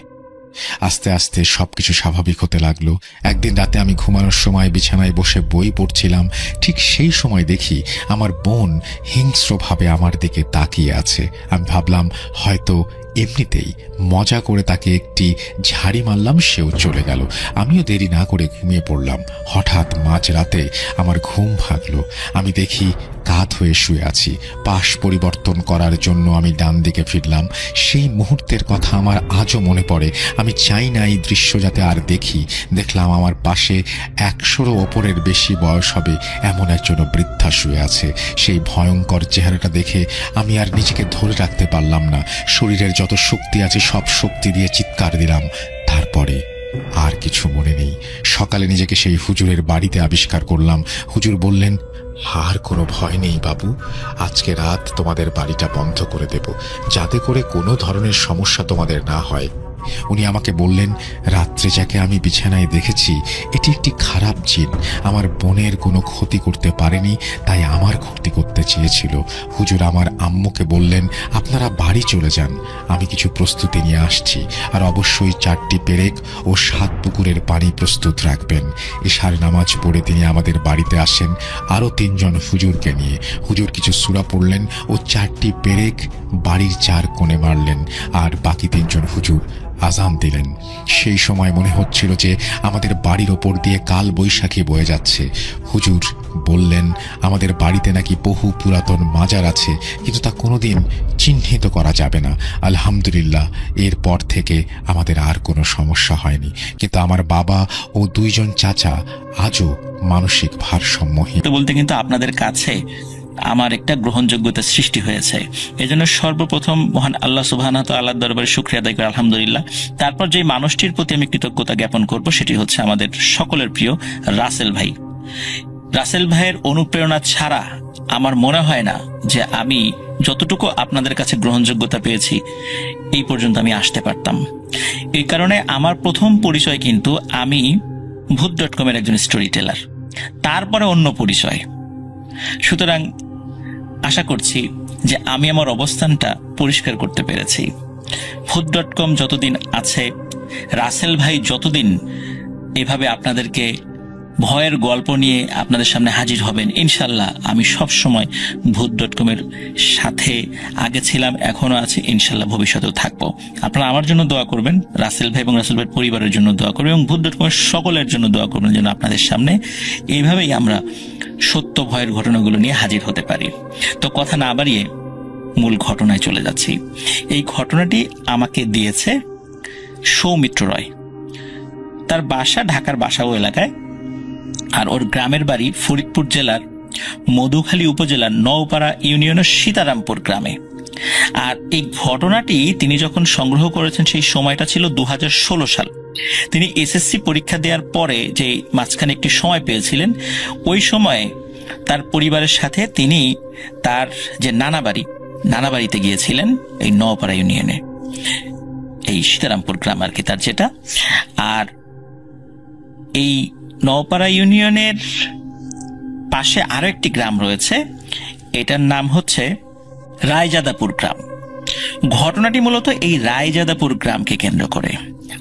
আস্তে আস্তে সবকিছু স্বাভাবিক হতে লাগলো। একদিন রাতে আমি ঘুমানোর সময় বিছানায় বসে বই পড়ছিলাম। ঠিক সেই সময় দেখি আমার বোন হিংস্রভাবে আমার দিকে তাকিয়ে আছে। আমি ভাবলাম হয়তো এমনিতেই মজা করে তাকে একটি ঝাড়ি মারলাম, সেও চলে গেল। আমিও দেরি না করে ঘুমিয়ে পড়লাম। হঠাৎ মাঝরাতে আমার ঘুম ভাঙল। আমি দেখি কাত হয়ে শুয়ে আছি। পাশ পরিবর্তন করার জন্য আমি ডান দিকে ফিরলাম। সেই মুহূর্তের কথা আমার আজও মনে পড়ে। আমি চাই না এই দৃশ্য যাতে আর দেখি। দেখলাম আমার পাশে 100-রও ওপরের বেশি বয়স হবে এমন একজন বৃদ্ধা শুয়ে আছে। সেই ভয়ঙ্কর চেহারাটা দেখে আমি আর নিজেকে ধরে রাখতে পারলাম না। শরীরের যত শক্তি আছে সব শক্তি দিয়ে চিৎকার দিলাম। তারপরে আর কিছু মনে নেই। সকালে নিজেকে সেই হুজুরের বাড়িতে আবিষ্কার করলাম। হুজুর বললেন, আর কোনো ভয় নেই বাবু, আজকে রাত তোমাদের বাড়িটা বন্ধ করে দেব, যাতে করে কোনো ধরনের সমস্যা তোমাদের না হয়। উনি আমাকে বললেন, রাত্রে যাকে আমি বিছানায় দেখেছি এটি একটি খারাপ জিন। আমার বোনের কোনো ক্ষতি করতে পারেনি, তাই আমার ক্ষতি করতে চেয়েছিল। হুজুর আমার আম্মুকে বললেন, আপনারা বাড়ি চলে যান, আমি কিছু প্রস্তুতি নিয়ে আসছি, আর অবশ্যই 4টি পেরেক ও 7 পুকুরের পানি প্রস্তুত রাখবেন। এশার নামাজ পড়ে তিনি আমাদের বাড়িতে আসেন আরও 3 জন হুজুরকে নিয়ে। হুজুর কিছু সূরা পড়লেন ও 4টি পেরেক বাড়ির 4 কোণে মারলেন, আর বাকি 3 জন হুজুর আজান দিলেন। সেই সময় মনে হচ্ছিল যে আমাদের বাড়ির ওপর দিয়ে কাল বৈশাখী বয়ে যাচ্ছে। হুজুর বললেন আমাদের বাড়িতে নাকি বহু পুরাতন মাজার আছে, কিন্তু তা কোনোদিন চিহ্নিত করা যাবে না। আলহামদুলিল্লাহ, এরপর থেকে আমাদের আর কোনো সমস্যা হয়নি। কিন্তু আমার বাবা ও 2 জন চাচা আজও মানসিক ভারসাম্যহীন। বলতে কিন্তু আপনাদের কাছে আমার একটা গ্রহণযোগ্যতা সৃষ্টি হয়েছে। এজন্য সর্বপ্রথম মহান আল্লাহ সুবহানাহু ওয়া তাআলার দরবারে শুকরিয়া আদায় করে আলহামদুলিল্লাহ। তারপর যে মানুষটির প্রতি আমি কৃতজ্ঞতা জ্ঞাপন করব সেটি হচ্ছে আমাদের সকলের প্রিয় রাসেল ভাই। রাসেল ভাইয়ের অনুপ্রেরণা ছাড়া আমার মনে হয় না যে আমি যতটুকু আপনাদের কাছে গ্রহণযোগ্যতা পেয়েছি এই পর্যন্ত আমি আসতে পারতাম। এই কারণে আমার প্রথম পরিচয় কিন্তু আমি ভূত.com-এর একজন স্টোরি টেলার, তারপরে অন্য পরিচয়। সুতরাং আশা করছি যে আমি আমার অবস্থানটা পরিষ্কার করতে পেরেছি। ভূত.com যতদিন আছে, রাসেল ভাই যতদিন এভাবে আপনাদেরকে ভয়ের গল্প নিয়ে আপনাদের সামনে হাজির হবেন ইনশাল্লাহ। আমি সব সময় ভূত.com-এর সাথে আগে ছিলাম, এখনো আছে, ইনশাল্লাহ ভবিষ্যতেও থাকবো। আপনারা আমার জন্য দোয়া করবেন, রাসেল ভাই এবং রাসেল ভাইয়ের পরিবারের জন্য দোয়া করবেন, এবং ভূত.com-এর সকলের জন্য দোয়া করবেন যেন আপনাদের সামনে এইভাবেই আমরা সত্য ভয়ের ঘটনাগুলো নিয়ে হাজির হতে পারি। তো কথা না বাড়িয়ে মূল ঘটনায় চলে যাচ্ছি। এই ঘটনাটি আমাকে দিয়েছে সৌমিত্র রয়। তার বাসা ঢাকার বাসাও এলাকায়, আর ওর গ্রামের বাড়ি ফরিদপুর জেলার মধুখালী উপজেলার নওপাড়া ইউনিয়নের সীতারামপুর গ্রামে। আর এই ঘটনাটি তিনি যখন সংগ্রহ করেছেন সেই সময়টা ছিল 2016 সাল। তিনি এসএসসি পরীক্ষা দেওয়ার পরে যে মাঝখানে একটি সময় পেয়েছিলেন, ওই সময়ে তার পরিবারের সাথে তিনি তার যে নানাবাড়িতে গিয়েছিলেন এই নওপাড়া ইউনিয়নে, এই সীতারামপুর গ্রাম আর কি তার যেটা। আর এই নওপাড়া ইউনিয়নের পাশে আরো একটি গ্রাম রয়েছে, এটার নাম হচ্ছে রায়জাদাপুর গ্রাম। ঘটনাটি মূলত এই রায়জাদাপুর গ্রামকে কেন্দ্র করে।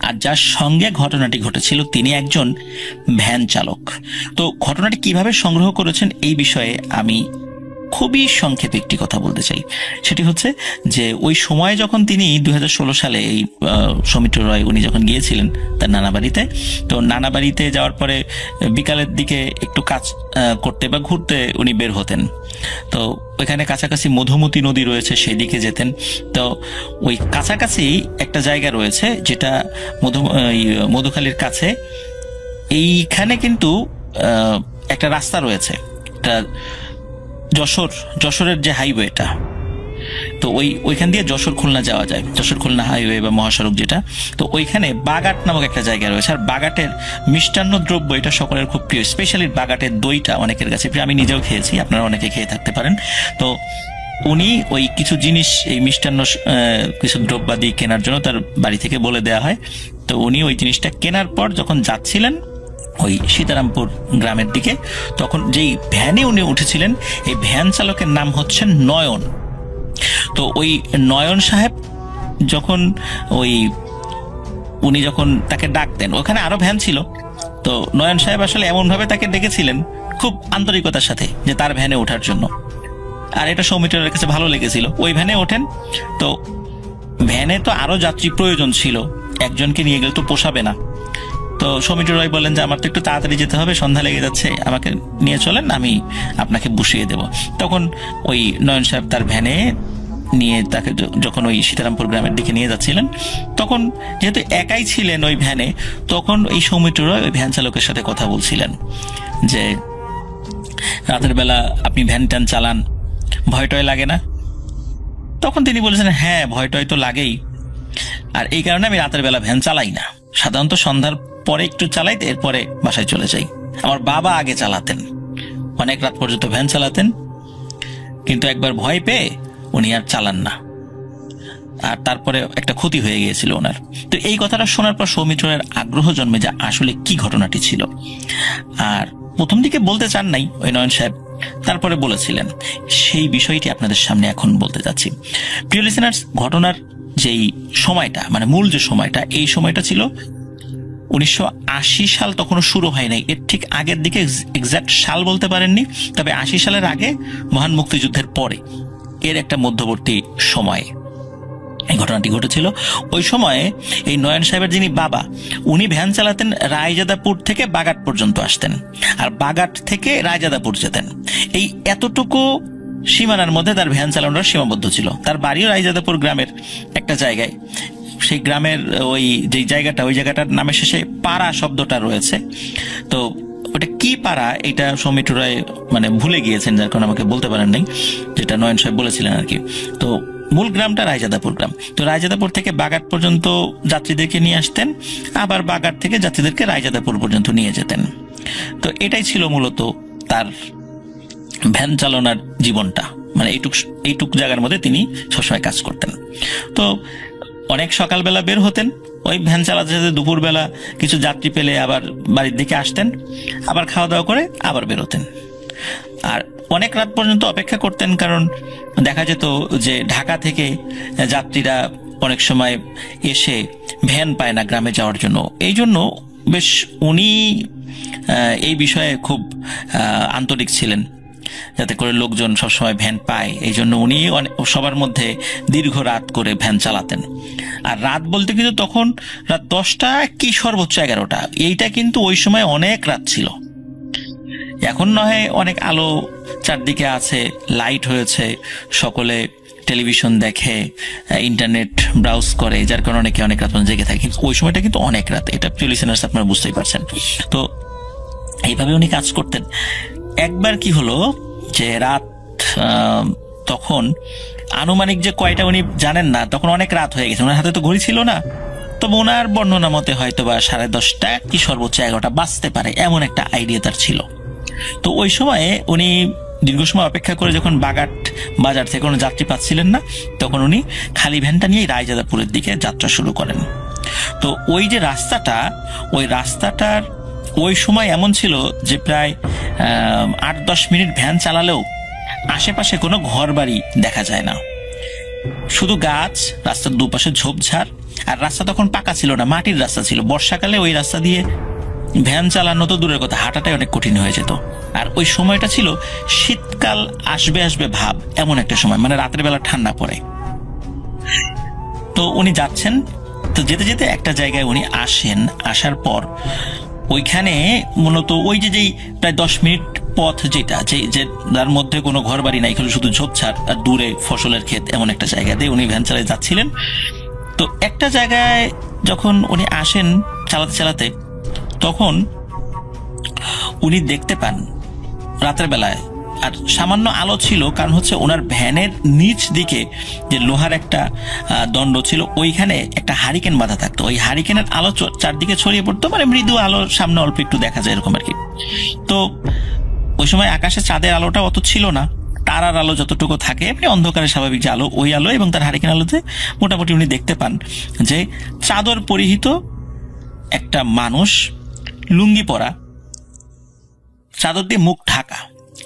আর যার সঙ্গে ঘটনাটি ঘটেছিল তিনি একজন ভ্যান চালক। তো ঘটনাটি কিভাবে সংগ্রহ করেছেন এই বিষয়ে আমি খুবই সংক্ষেপে একটি কথা বলতে চাই। সেটি হচ্ছে যে ওই সময় যখন তিনি 2016 সালে এই সৌমিত্র রয় উনি যখন গিয়েছিলেন তার নানাবাড়িতে, তো নানাবাড়িতে যাওয়ার পরে বিকালের দিকে একটু কাজ করতে বা ঘুরতে উনি বের হতেন। তো ওইখানে কাছাকাছি মধুমতি নদী রয়েছে, সেই দিকে যেতেন। তো ওই কাছাকাছি একটা জায়গা রয়েছে যেটা মধুখালীর কাছে, এইখানে কিন্তু একটা রাস্তা রয়েছে, একটা যশোরের যে হাইওয়েটা, তো ওইখান দিয়ে যশোর খুলনা যাওয়া যায়, যশোর খুলনা হাইওয়ে বা মহাসড়ক যেটা। তো ওইখানে বাগাট নামক একটা জায়গা রয়েছে। আর বাগাটের মিষ্টান্ন দ্রব্য এটা সকলের খুব প্রিয়, স্পেশালি বাগাটের দইটা অনেকের কাছে প্রিয়। আমি নিজেও খেয়েছি, আপনারা অনেকে খেয়ে থাকতে পারেন। তো উনি ওই কিছু জিনিস, এই মিষ্টান্ন কিছু দ্রব্যাদি কেনার জন্য তার বাড়ি থেকে বলে দেওয়া হয়। তো উনি ওই জিনিসটা কেনার পর যখন যাচ্ছিলেন ওই সীতারামপুর গ্রামের দিকে, তখন যেই ভ্যানে উনি উঠেছিলেন এই ভ্যান চালকের নাম হচ্ছে নয়ন। তো ওই নয়ন সাহেব যখন উনি যখন তাকে ডাকতেন, ওখানে আরো ভ্যান ছিল, তো নয়ন সাহেব আসলে এমন ভাবে তাকে ডেকেছিলেন খুব আন্তরিকতার সাথে যে তার ভ্যানে ওঠার জন্য। আর এটা সৌমিত্রের কাছে ভালো লেগেছিল। ওই ভ্যানে ওঠেন। তো ভ্যানে তো আরো যাত্রী প্রয়োজন ছিল, একজনকে নিয়ে গেলে তো পোষাবে না। তো সৌমিত্র রয় বললেন যে আমার তো একটু তাড়াতাড়ি যেতে হবে, সন্ধ্যা লেগে যাচ্ছে, আমাকে নিয়ে চলেন, আমি আপনাকে বসিয়ে দেব। তখন ওই নয়ন সাহেব তার ভ্যানে নিয়ে তাকে যখন ওই সীতারামপুর গ্রামের দিকে নিয়ে যাচ্ছিলেন, তখন যেহেতু একাই ছিলেন ওই ভ্যানে, তখন এই সৌমিত্র রয় ওই ভ্যান চালকের সাথে কথা বলছিলেন যে রাতের বেলা আপনি ভ্যান ট্যান চালান, ভয় টয় লাগে না? তখন তিনি বলেছেন হ্যাঁ, ভয় টয় তো লাগেই, আর এই কারণে আমি রাতের বেলা ভ্যান চালাই না, সাধারণত সন্ধ্যার পরে একটু চালাই, এরপরে বাসায় চলে যাই। আমার বাবা আগে চালাতেন, অনেক রাত পর্যন্ত ভ্যান চালাতেন, কিন্তু একবার ভয় পেয়ে উনি আর চালান না, আর তারপরে একটা ক্ষতি হয়ে গিয়েছিল ওনার। তো এই কথাটা শোনার পর সৌমিত্রের আগ্রহ জন্মে যে আসলে কি ঘটনাটি ছিল। আর প্রথম দিকে বলতে চান নাই ওই নয়ন সাহেব, তারপরে বলেছিলেন। সেই বিষয়টি আপনাদের সামনে এখন বলতে যাচ্ছি। প্রিয় লিসেনার্স, ঘটনার যেই সময়টা, মানে মূল যে সময়টা, এই সময়টা ছিল 1980 সাল, তখনও শুরু হয় নাই। এর ঠিক আগের দিকে এক্সাক্ট সাল বলতে পারেননি, তবে 80 সালের আগে, মহান মুক্তিযুদ্ধের পরে, এর একটা মধ্যবর্তী সময়ে এই ঘটনাটি ঘটেছিল। ওই সময়ে এই নয়ন সাহেবের যিনি বাবা, উনি ভ্যান চালাতেন, রায়জাদাপুর থেকে বাগাট পর্যন্ত আসতেন, আর বাগাট থেকে রায়জাদাপুর যেতেন। এই এতটুকু সীমানার মধ্যে তার ভ্যান চালানোর সীমাবদ্ধ ছিল। তার বাড়িও রায়জাদাপুর গ্রামের একটা জায়গায়। সেই গ্রামের ওই যে জায়গাটা, ওই জায়গাটার নামের শেষে পাড়া শব্দটা রয়েছে। তো ওটা কি পাড়া, এটা সৌমিত্র রায় মানে ভুলে গিয়েছেন, যার কারণে আমাকে বলতে পারেন নাই, যেটা নয়ন সাহেব বলেছিলেন আর কি। তো মূল গ্রামটা রায়জাদাপুর গ্রাম। তো রায়জাদাপুর থেকে বাগাট পর্যন্ত যাত্রীদেরকে নিয়ে আসতেন, আবার বাগাট থেকে যাত্রীদেরকে রায়জাদাপুর পর্যন্ত নিয়ে যেতেন। তো এটাই ছিল মূলত তার ভ্যান চালানোর জীবনটা, মানে এইটুক জায়গার মধ্যে তিনি সবসময় কাজ করতেন। তো অনেক সকালবেলা বের হতেন, ওই ভ্যান চালাতে চালাতে দুপুরবেলা কিছু যাত্রী পেলে আবার বাড়ির দিকে আসতেন, আবার খাওয়া দাওয়া করে আবার বেরোতেন। আর অনেক রাত পর্যন্ত অপেক্ষা করতেন, কারণ দেখা যেত যে ঢাকা থেকে যাত্রীরা অনেক সময় এসে ভ্যান পায় না গ্রামে যাওয়ার জন্য। এই জন্য বেশ উনি এই বিষয়ে খুব আন্তরিক ছিলেন, যাতে করে লোকজন সবসময় ভ্যান পায়। এই জন্য উনি সবার মধ্যে দীর্ঘ রাত করে ভ্যান চালাতেন। আর রাত বলতে কিন্তু তখন রাত 10টা কি সর্বোচ্চ 11টা, এইটা কিন্তু ওই সময় অনেক রাত ছিল। এখন নয় অনেক আলো চারদিকে আছে, লাইট হয়েছে, সকলে টেলিভিশন দেখে, ইন্টারনেট ব্রাউজ করে, যার কারণে অনেকে অনেক রাত পর্যন্ত জেগে থাকে। কিন্তু ওই সময়টা কিন্তু অনেক রাত, এটা লিসেনার্স আপনারা বুঝতেই পারছেন। তো এইভাবে উনি কাজ করতেন। একবার কি হলো যে রাত তখন আনুমানিক যে কয়টা উনি জানেন না, তখন অনেক রাত হয়ে গেছে, ওনার হাতে তো ঘড়ি ছিল না। তবে ওনার বর্ণনা মতে হয়তো বা 10:30 কি সর্বোচ্চ 11টা বাজতে পারে, এমন একটা আইডিয়া তার ছিল। তো ওই সময়ে উনি দীর্ঘ সময় অপেক্ষা করে যখন বাগাট বাজার থেকে কোনো যাত্রী পাচ্ছিলেন না, তখন উনি খালি ভ্যানটা নিয়ে রায়জাদাপুরের দিকে যাত্রা শুরু করেন। তো ওই যে রাস্তাটা, ওই রাস্তাটার ওই সময় এমন ছিল যে প্রায় 8-10 মিনিট ভ্যান চালালেও আশেপাশে কোনো ঘর বাড়ি দেখা যায় না, শুধু গাছ, রাস্তার দুপাশে ঝোপঝাড়। আর রাস্তা তখন পাকা ছিল না, মাটির রাস্তা ছিল। বর্ষাকালে ওই রাস্তা দিয়ে ভ্যান চালানো তো দূরের কথা, হাঁটাটাই অনেক কঠিন হয়ে যেত। আর ওই সময়টা ছিল শীতকাল আসবে আসবে ভাব, এমন একটা সময়, মানে রাতের বেলা ঠান্ডা পড়ে। তো উনি যাচ্ছেন, তো যেতে যেতে একটা জায়গায় উনি আসেন। আসার পর ওইখানে মূলত ওই যেই প্রায় 10 মিনিট পথ, যেটা যে যার মধ্যে কোনো ঘর বাড়ি নাই, শুধু ঝোপঝাড় আর দূরে ফসলের ক্ষেত, এমন একটা জায়গা দিয়ে উনি ভ্যান চালিয়ে যাচ্ছিলেন। তো একটা জায়গায় যখন উনি আসেন চালাতে চালাতে, তখন উনি দেখতে পান রাতের বেলায়, আর সামান্য আলো ছিল, কারণ হচ্ছে ওনার ভ্যানের নিচ দিকে যে লোহার একটা দণ্ড ছিল, ওইখানে একটা হারিকেন বাঁধা থাকতো। ওই হারিকেনের আলো চারদিকে ছড়িয়ে পড়তো, মানে মৃদু আলো, সামনে অল্প একটু দেখা যায় এরকম আর কি। তো ওই সময় আকাশে চাঁদের আলোটা অত ছিল না, তারার আলো যতটুকু থাকে এমনি অন্ধকারে স্বাভাবিক যে আলো, ওই আলো এবং তার হারিকেন আলোতে মোটামুটি উনি দেখতে পান যে চাদর পরিহিত একটা মানুষ, লুঙ্গি পরা, চাদর দিয়ে মুখ ঢাকা,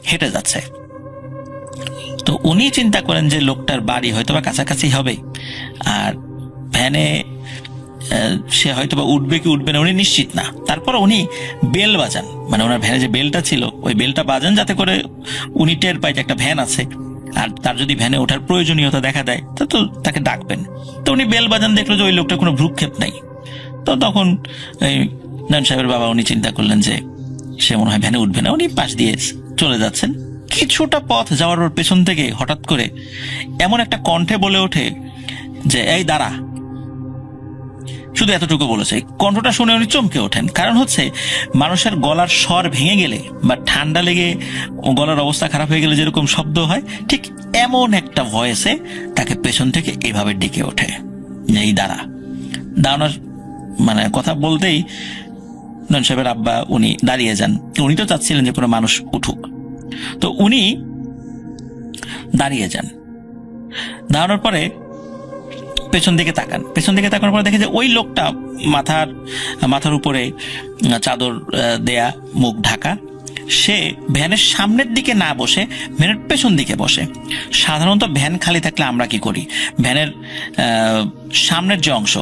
হেঁটে যাচ্ছে। তো উনি চিন্তা করেন যে লোকটার বাড়ি হয়তো বা কাছাকাছি হবে, আর ভ্যানে সে হয়তো বা উঠবে কি উঠবে না উনি নিশ্চিত না। তারপর উনি বেল বাজান, মানে ওনার ভ্যানে যে বেলটা ছিল ওই বেলটা বাজান, যাতে করে উনি টের পায় যে একটা ভ্যান আছে, আর তার যদি ভ্যানে ওঠার প্রয়োজনীয়তা দেখা দেয় তো তাকে ডাকবেন। তো উনি বেল বাজান, দেখলো যে ওই লোকটার কোনো ভ্রুক্ষেপ নাই। তো তখন এই নয়ন সাহেবের বাবা উনি চিন্তা করলেন যে সে মনে হয় ভ্যানে উঠবে না, উনি পাশ দিয়ে চলে যাচ্ছেন। কিছুটা পথ যাওয়ার পর পেছন থেকে হঠাৎ করে এমন একটা কণ্ঠে বলে ওঠে যে এই দাঁড়া। শুধু এতটুকু বলেছে। কণ্ঠটা শুনে উনি চমকে ওঠেন, কারণ হচ্ছে মানুষের গলার স্বর ভেঙে গেলে বা ঠান্ডা লেগে গলার অবস্থা খারাপ হয়ে গেলে যেরকম শব্দ হয়, ঠিক এমন একটা ভয়েসে তাকে পেছন থেকে এইভাবে ডেকে ওঠে, এই দাঁড়া। দাঁড়ানোর মানে কথা বলতেই নয়ন সাহেবের আব্বা উনি দাঁড়িয়ে যান। উনি তো চাচ্ছিলেন যে কোনো মানুষ উঠুক, তো উনি দাঁড়িয়ে যান। দাঁড়ানোর পরে পেছন দিকে তাকান। পেছন দিকে তাকানোর পরে দেখে যে ওই লোকটা মাথার উপরে চাদর দেয়া, মুখ ঢাকা, সে ভ্যানের সামনের দিকে না বসে ভ্যানের পেছন দিকে বসে। সাধারণত ভ্যান খালি থাকলে আমরা কি করি, ভ্যানের সামনের যে অংশ,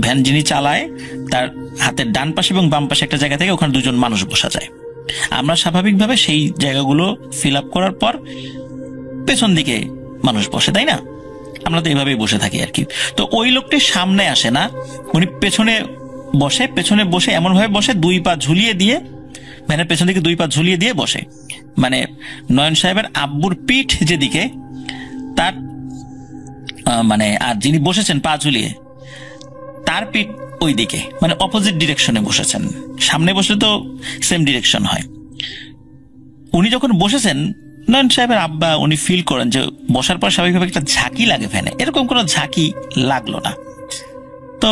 ভ্যান যিনি চালায় তার হাতের ডান পাশে এবং বাম পাশে একটা জায়গা থেকে ওখানে দুজন মানুষ বসা যায়। আমরা স্বাভাবিকভাবে সেই জায়গাগুলো ফিল আপ করার পর পেছন দিকে মানুষ বসে, তাই না? আমরা তো এইভাবেই বসে থাকি আর কি। তো ওই লোকটি সামনে আসে না, উনি পেছনে বসে। পেছনে বসে এমন ভাবে বসে, 2 পা ঝুলিয়ে দিয়ে, ভ্যানের পেছন দিকে 2 পা ঝুলিয়ে দিয়ে বসে। মানে নয়ন সাহেবের আব্বুর পিঠ যেদিকে, তার মানে আর যিনি বসেছেন পা ঝুলিয়ে, তার পিঠ ওই দিকে, মানে অপোজিট ডিরেকশনে বসেছেন। সামনে বসলে তো সেম ডিরেকশন হয়। উনি যখন বসেছেন, নয়ন সাহেবের আব্বা উনি ফিল করেন যে বসার পর স্বাভাবিকভাবে একটা ঝাঁকি লাগে ভ্যানে, এরকম কোনো ঝাঁকি লাগলো না। তো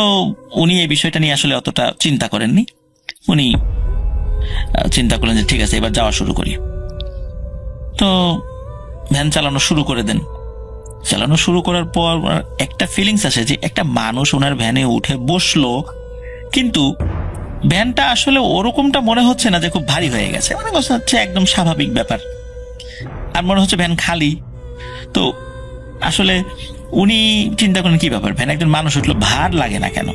উনি এই বিষয়টা নিয়ে আসলে অতটা চিন্তা করেননি। উনি চিন্তা করলেন যে ঠিক আছে, এবার যাওয়া শুরু করি। তো ভ্যান চালানো শুরু করে দেন। চালানো শুরু করার পর একটা ফিলিংস আসে যে একটা মানুষ ওনার ভ্যানে উঠে বসলো, কিন্তু ভ্যানটা আসলে ওরকমটা মনে হচ্ছে না যে খুব ভারী হয়ে গেছে, মনে হচ্ছে একদম স্বাভাবিক ব্যাপার। আর মনে হচ্ছে ভ্যান খালি। তো আসলে উনি চিন্তা করেন কি ব্যাপার, ভ্যান একজন মানুষ উঠলো, ভার লাগে না কেন?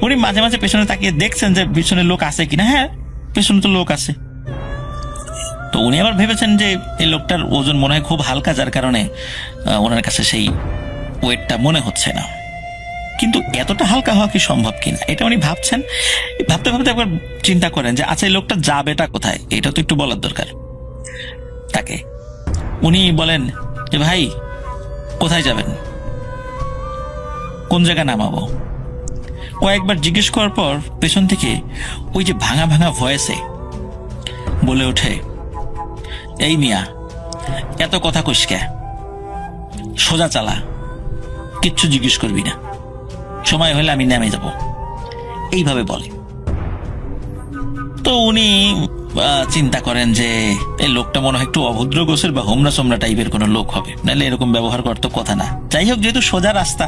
উনি মাঝে মাঝে পেছনে তাকিয়ে দেখছেন যে পিছনে লোক আছে কিনা। হ্যাঁ, পেছনে তো লোক আছে। তো উনি আবার ভেবেছেন যে এই লোকটার ওজন মনে হয় খুব হালকা, যার কারণে ওনার কাছে সেই ওয়েটটা মনে হচ্ছে না। কিন্তু এতটা হালকা হওয়া কি সম্ভব কিনা এটা উনি ভাবছেন। ভাবতে ভাবতে একবার চিন্তা করেন যে আচ্ছা এই লোকটা যাবেটা কোথায়, এটা তো একটু বলার দরকার তাকে। উনি বলেন যে ভাই কোথায় যাবেন, কোন জায়গায় নামাবো? কয়েকবার জিজ্ঞেস করার পর পেছন থেকে ওই যে ভাঙা ভাঙা ভয়েসে বলে ওঠে, এই মিয়া এত কথা কইস কে, সোজা চালা, কিচ্ছু জিজ্ঞেস করবি না, সময় হলে আমি নেমে যাব, এইভাবে বলে। তো উনি চিন্তা করেন যে এই লোকটা মনে হয় একটু অভদ্র গোছের বা হোমরা সোমরা টাইপের কোনো লোক হবে, নাহলে এরকম ব্যবহার করতে কথা না। যাই হোক, যেহেতু সোজা রাস্তা,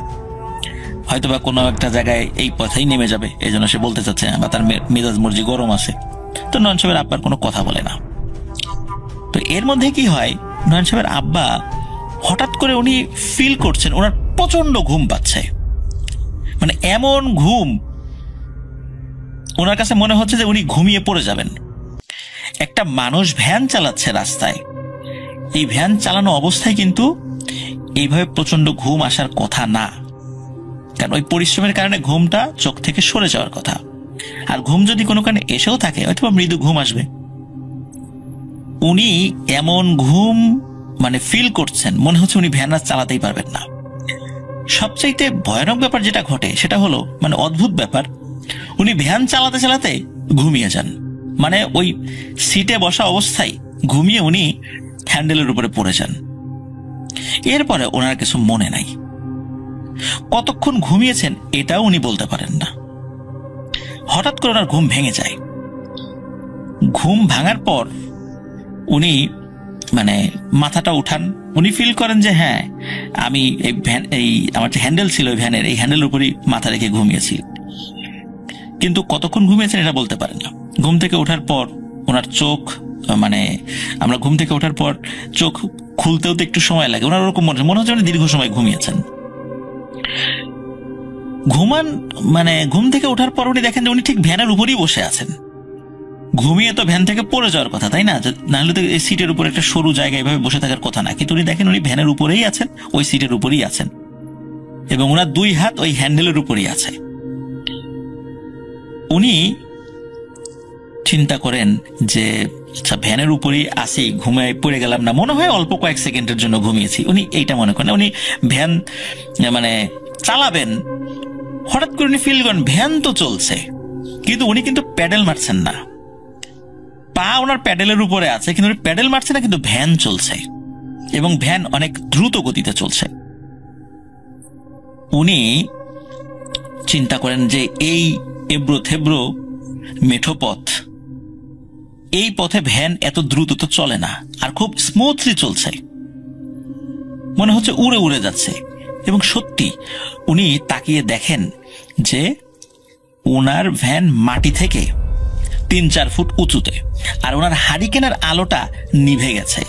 হয়তো বা কোনো একটা জায়গায় এই পথেই নেমে যাবে, এই জন্য সে বলতে চাচ্ছে, বা তার মেজাজ মর্জি গরম আছে। তো নয়ন সাহেবের আব্বার কোনো কথা বলে না। তো এর মধ্যে কি হয়, নয়ন সাহেবের আব্বা হঠাৎ করে উনি ফিল করছেন ওনার প্রচন্ড ঘুম পাচ্ছে। মানে এমন ঘুম, ওনার কাছে মনে হচ্ছে যে উনি ঘুমিয়ে পড়ে যাবেন। একটা মানুষ ভ্যান চালাচ্ছে রাস্তায়, এই ভ্যান চালানো অবস্থায় কিন্তু এইভাবে প্রচন্ড ঘুম আসার কথা না, কারণ ওই পরিশ্রমের কারণে ঘুমটা চোখ থেকে সরে যাওয়ার কথা। আর ঘুম যদি কোনো কারণে এসেও থাকে, হয়তো মৃদু ঘুম আসবে। উনি এমন ঘুম মানে ফিল করছেন, মনে হচ্ছে উনি ভ্যান চালাতেই পারবেন না। সবচাইতে ভয়ানক ব্যাপার যেটা ঘটে সেটা হলো, মানে অদ্ভুত ব্যাপার, উনি ভ্যান চালাতে চালাতে ঘুমিয়ে যান। মানে ওই সিটে বসা অবস্থায় ঘুমিয়ে উনি হ্যান্ডেলের উপরে পড়ে যান। এরপরে ওনার কিছু মনে নাই, কতক্ষণ ঘুমিয়েছেন এটাও উনি বলতে পারেন না। হঠাৎ করে ওনার ঘুম ভেঙে যায়। ঘুম ভাঙার পর উনি মানে মাথাটা উঠান, উনি ফিল করেন যে হ্যাঁ, আমি এই ভ্যান, এই আমার যে হ্যান্ডেল ছিল ভ্যানের, এই হ্যান্ডেলের উপরই মাথা রেখে ঘুমিয়েছি। কিন্তু কতক্ষণ ঘুমিয়েছেন এটা বলতে পারেন না। ঘুম থেকে ওঠার পর ওনার চোখ, মানে আমরা ঘুম থেকে ওঠার পর চোখ খুলতেও তো একটু সময় লাগে, ওনার ওরকম মনে হচ্ছে উনি দীর্ঘ সময় ঘুমিয়েছেন। মানে ঘুম থেকে ওঠার পর উনি দেখেন যে উনি ঠিক ভ্যানের উপরেই বসে আছেন। ঘুমিয়ে তো ভ্যান থেকে পড়ে যাওয়ার কথা, তাই না? নাহলে তো এই সিটের উপর একটা সরু জায়গায় এভাবে বসে থাকার কথা না। কিন্তু উনি দেখেন উনি ভ্যানের উপরেই আছেন, ওই সিটের উপরেই আছেন, এবং ওনার দুই হাত ওই হ্যান্ডেলের উপরেই আছে। উনি চিন্তা করেন যে আচ্ছা, ভ্যানের উপরেই আসি, ঘুমায় পড়ে গেলাম না, মনে হয় অল্প কয়েক সেকেন্ডের জন্য ঘুমিয়েছি। উনি এইটা মনে করেন। উনি ভ্যান মানে চালাবেন, হঠাৎ করে উনি ফিল করেন ভ্যান তো চলছে, কিন্তু উনি কিন্তু প্যাডেল মারছেন না। পা ওনার প্যাডেলের উপরে আছে, কিন্তু উনি প্যাডেল মারছে না, কিন্তু ভ্যান চলছে, এবং ভ্যান অনেক দ্রুত গতিতে চলছে। উনি চিন্তা করেন যে এই এবড়ো থেবড়ো মেঠো পথ, এই পথে ভ্যান এত দ্রুত তো চলে না, আর খুব স্মুথলি চলছে, মনে হচ্ছে উড়ে উড়ে যাচ্ছে। এবং সত্যি উনি তাকিয়ে দেখেন যে ওনার ভ্যান মাটি থেকে 3-4 ফুট উঁচুতে, আর ওনার হারিকেনের আলোটা নিভে গেছে।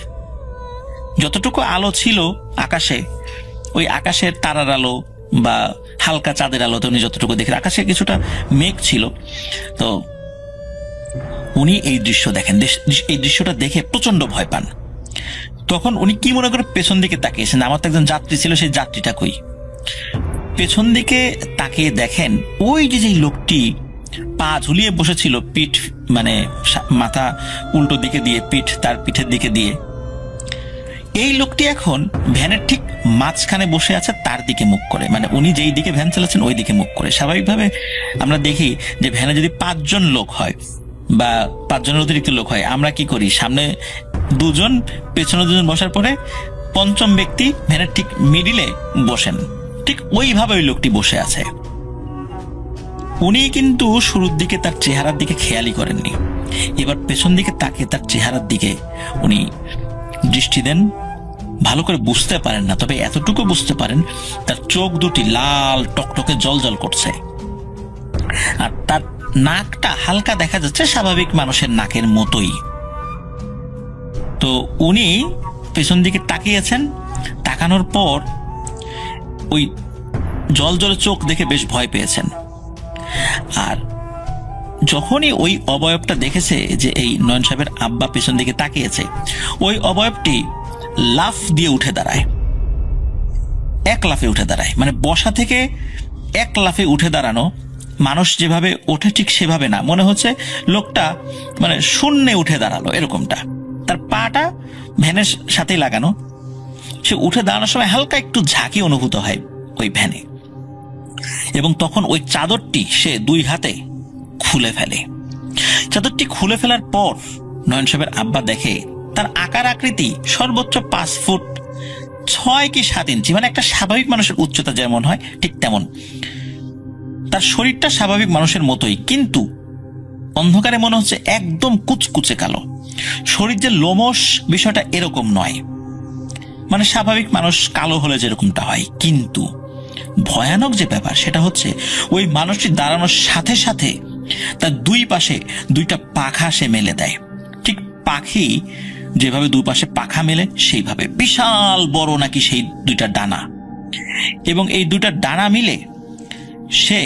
যতটুকু আলো ছিল আকাশে, ওই আকাশের তারার আলো বা হালকা চাঁদের আলোতে উনি যতটুকু দেখেন, আকাশে কিছুটা মেঘ ছিল। তো উনি এই দৃশ্য দেখেন, এই দৃশ্যটা দেখে প্রচন্ড ভয় পান। তখন উনি কি মনে করে পেছন দিকে তাকিয়েছেন, আমার তো একজন যাত্রী ছিল, সেই যাত্রীটা কই। পেছন দিকে তাকিয়ে দেখেন ওই যে লোকটি পা ঝুলিয়ে বসেছিল, পিঠ মানে মাথা উল্টো দিকে দিয়ে, পিঠ তার পিঠের দিকে দিয়ে, এই লোকটি এখন ভ্যানের ঠিক মাঝখানে বসে আছে, তার দিকে মুখ করে। মানে উনি যেই দিকে ভ্যান চালাচ্ছেন ওই দিকে মুখ করে। স্বাভাবিকভাবে আমরা দেখি যে ভ্যানে যদি 5 জন লোক হয় বা 5 জনের অতিরিক্ত লোক হয়, আমরা কি করি, সামনে 2 জন, পেছনে 2 জন বসার পরে 5ম ব্যক্তি ভ্যানের ঠিক মিডিলে বসেন। ঠিক ওইভাবে ওই লোকটি বসে আছে। উনি কিন্তু শুরুর দিকে তার চেহারার দিকে খেয়ালই করেননি। এবার পেছন দিকে তাকে তার চেহারার দিকে উনি দৃষ্টি দেন। ভালো করে বুঝতে পারেন না, তবে এতটুকু বুঝতে পারেন তার চোখ দুটি লাল টকটকে জ্বলজ্বল করছে, আর তার নাকটা হালকা দেখা যাচ্ছে স্বাভাবিক মানুষের নাকের মতোই। তো উনি পেছন দিকে তাকিয়েছেন, তাকানোর পর ওই জল জলে চোখ দেখে বেশ ভয় পেয়েছেন। আর যখনই ওই অবয়বটা দেখেছে যে এই নয়ন সাহেবের আব্বা পেছন দিকে তাকিয়েছে, ওই অবয়বটি লাফ দিয়ে উঠে দাঁড়ায়, এক লাফে উঠে দাঁড়ায়। মানে বসা থেকে এক লাফে উঠে দাঁড়ানো, মানুষ যেভাবে ওঠে ঠিক সেভাবে না, মনে হচ্ছে লোকটা মানে শূন্যে উঠে দাঁড়ালো এরকমটা। তার পাটা ভ্যানের সাথেই লাগানো, সে উঠে দাঁড়ানোর সময় হালকা একটু ঝাঁকি অনুভূত হয় ওই ভ্যানে, এবং তখন ওই চাদরটি সে 2 হাতে খুলে ফেলে। চাদরটি খুলে ফেলার পর নয়ন সাহেবের আব্বা দেখে তার আকার আকৃতি সর্বোচ্চ 5 ফুট 6 কি 7 ইঞ্চি, মানে একটা স্বাভাবিক মানুষের উচ্চতা যেমন হয় ঠিক তেমন। তার শরীরটা স্বাভাবিক মানুষের মতোই, কিন্তু অন্ধকারে মনে হচ্ছে একদম কুচকুচে কালো। শরীর যে লোমশ বিষয়টা এরকম নয়, মানে স্বাভাবিক মানুষ কালো হলে যেরকমটা হয়। কিন্তু ভয়ানক যে ব্যাপার সেটা হচ্ছে ওই মানুষটি দাঁড়ানোর সাথে সাথে তার 2 পাশে 2টা পাখা সে মেলে দেয়, ঠিক পাখি যেভাবে 2 পাশে পাখা মেলে সেইভাবে। বিশাল বড় নাকি সেই 2টা ডানা, এবং এই 2টা ডানা মিলে সে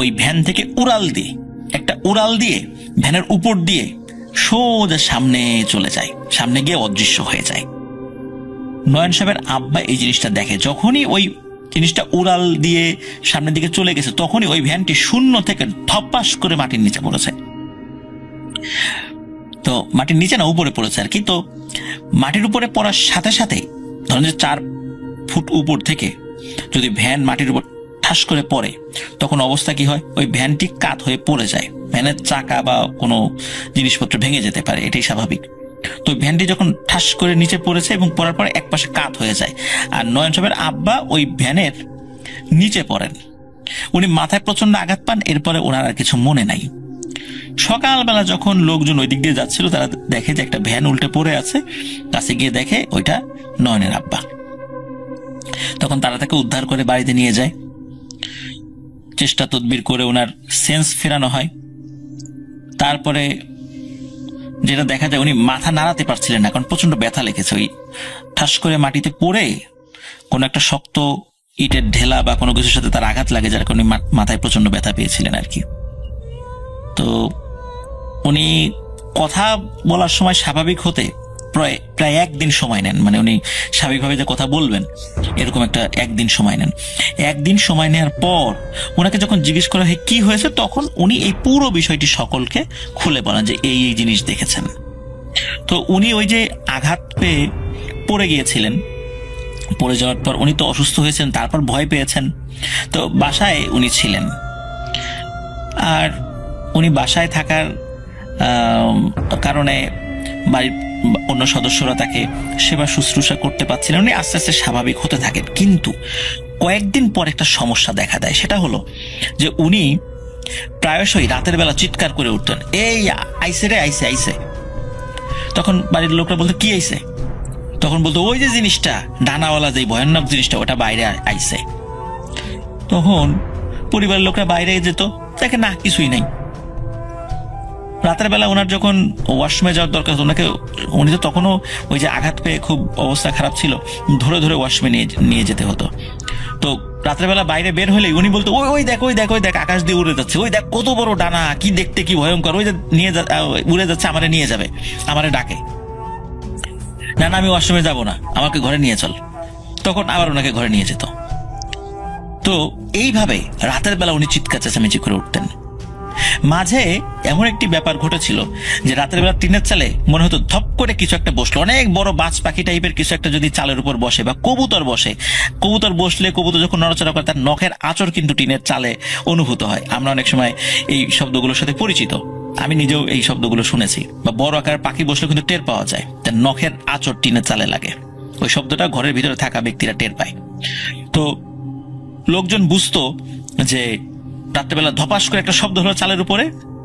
ওই ভ্যান থেকে একটা উড়াল দিয়ে ভ্যানের উপর দিয়ে সোজা সামনে চলে যায়, সামনে গিয়ে অদৃশ্য হয়ে যায়। নয়ন সাহেবের আব্বা এই জিনিসটা দেখে, যখনই ওই জিনিসটা উড়াল দিয়ে সামনের দিকে চলে গেছে তখনই ওই ভ্যানটি শূন্য থেকে ধপাস করে মাটির নিচে পড়েছে। তো মাটির নিচে না, উপরে পড়েছে আর কি। তো মাটির উপরে পড়ার সাথে সাথে ধরেন যে 4 ফুট উপর থেকে যদি ভ্যান মাটির উপর ঠাস করে পড়ে তখন অবস্থা কি হয়? ওই ভ্যানটি কাত হয়ে পড়ে যায়, ভ্যানের চাকা বা কোনো জিনিসপত্র ভেঙে যেতে পারে, এটাই স্বাভাবিক। তো ভ্যানটি যখন ঠাস করে নিচে পড়েছে এবং পড়ার পর এক পাশে কাত হয়ে যায়, আর নয়ন সাহেবের আব্বা ওই ভ্যানের নিচে পড়েন। উনি মাথায় প্রচন্ড আঘাত পান, এরপরে ওনার আর কিছু মনে নাই। সকালবেলা যখন লোকজন ওই দিক দিয়ে যাচ্ছিল তারা দেখে যে একটা ভ্যান উল্টে পড়ে আছে, কাছে গিয়ে দেখে ওইটা নয়নের আব্বা। তখন তারা তাকে উদ্ধার করে বাড়িতে নিয়ে যায়, চেষ্টা তদবির করে ওনার সেন্স ফেরানো হয়। তারপরে যেটা দেখা যায় উনি মাথা নাড়াতে পারছিলেন না, কারণ প্রচন্ড ব্যথা লেগেছে। ওই ঠাস করে মাটিতে পড়ে কোনো একটা শক্ত ইটের ঢেলা বা কোনো কিছুর সাথে তার আঘাত লাগে, যার কারণে মাথায় প্রচন্ড ব্যথা পেয়েছিলেন আর কি। তো উনি কথা বলার সময় স্বাভাবিক হতে প্রায় 1 দিন সময় নেন, মানে উনি স্বাভাবিকভাবে যে কথা বলবেন এরকম একটা 1 দিন সময় নেন। 1 দিন সময় নেওয়ার পর ওনাকে যখন জিজ্ঞেস করা হয় কি হয়েছে, তখন উনি এই পুরো বিষয়টি সকলকে খুলে বলেন যে এই জিনিস দেখেছেন। তো উনি ওই যে আঘাত পেয়ে পড়ে গিয়েছিলেন, পড়ে যাওয়ার পর উনি তো অসুস্থ হয়েছেন, তারপর ভয় পেয়েছেন। তো বাসায় উনি ছিলেন, আর উনি বাসায় থাকার কারণে বাড়ির অন্য সদস্যরা তাকে সেবা শুশ্রূষা করতে পারছিলেন। উনি আস্তে আস্তে স্বাভাবিক হতে থাকেন, কিন্তু কয়েকদিন পর একটা সমস্যা দেখা দেয়। সেটা হলো যে উনি প্রায়শই রাতের বেলা চিৎকার করে উঠতেন, এই আইসে রে, আইসে আইসে। তখন বাড়ির লোকরা বলতো কি আইসে? তখন বলতো ওই যে জিনিসটা ডানাওয়ালা, যে ভয়ানক জিনিসটা, ওটা বাইরে আইসে। তখন পরিবারের লোকরা বাইরে যেত, দেখে না কিছুই নাই। রাতের বেলা ওনার যখন ওয়াশরুমে যাওয়ার দরকার, ওনাকে উনি তো তখনও ওই যে আঘাত পেয়ে খুব অবস্থা খারাপ ছিল, ধরে ধরে ওয়াশরুমে নিয়ে যেতে হতো। তো রাতের বেলা বাইরে বের হলে উনি বলতো ওই দেখ ওই দেখ ওই দেখ আকাশ দিয়ে উড়ে যাচ্ছে, ওই দেখ কত বড় ডানা, কি দেখতে কি ভয়ঙ্কর, ওই যে উড়ে যাচ্ছে, আমারে নিয়ে যাবে, আমারে ডাকে। না না, আমি ওয়াশরুমে যাবো না, আমাকে ঘরে নিয়ে চল। তখন আবার ওনাকে ঘরে নিয়ে যেত। তো এইভাবে রাতের বেলা উনি চিৎকার চেঁচামেচি করে উঠতেন। মাঝে এমন একটি ব্যাপার ঘটেছিল যে রাতের বেলা টিনের চালে মনে হতো ধপ করে কিছু একটা বসলো, অনেক বড় বাজ পাখি টাইপের কিছু একটা যদি চালের উপর বসে, বা কবুতর বসে, কবুতর বসলে কবুতর যখন নড়াচড়া করে তার নখের আঁচড় কিন্তু টিনের চালে অনুভূত হয়। আমরা অনেক সময় এই শব্দগুলোর সাথে পরিচিত, আমি নিজেও এই শব্দগুলো শুনেছি। বা বড় আকার পাখি বসলে কিন্তু টের পাওয়া যায়, তার নখের আঁচড় টিনের চালে লাগে। ওই শব্দটা ঘরের ভিতরে থাকা ব্যক্তিরা টের পায়। তো লোকজন বুঝতো যে রাত্রেবেলা ধপাস করে একটা শব্দ হলো চালের উপরে,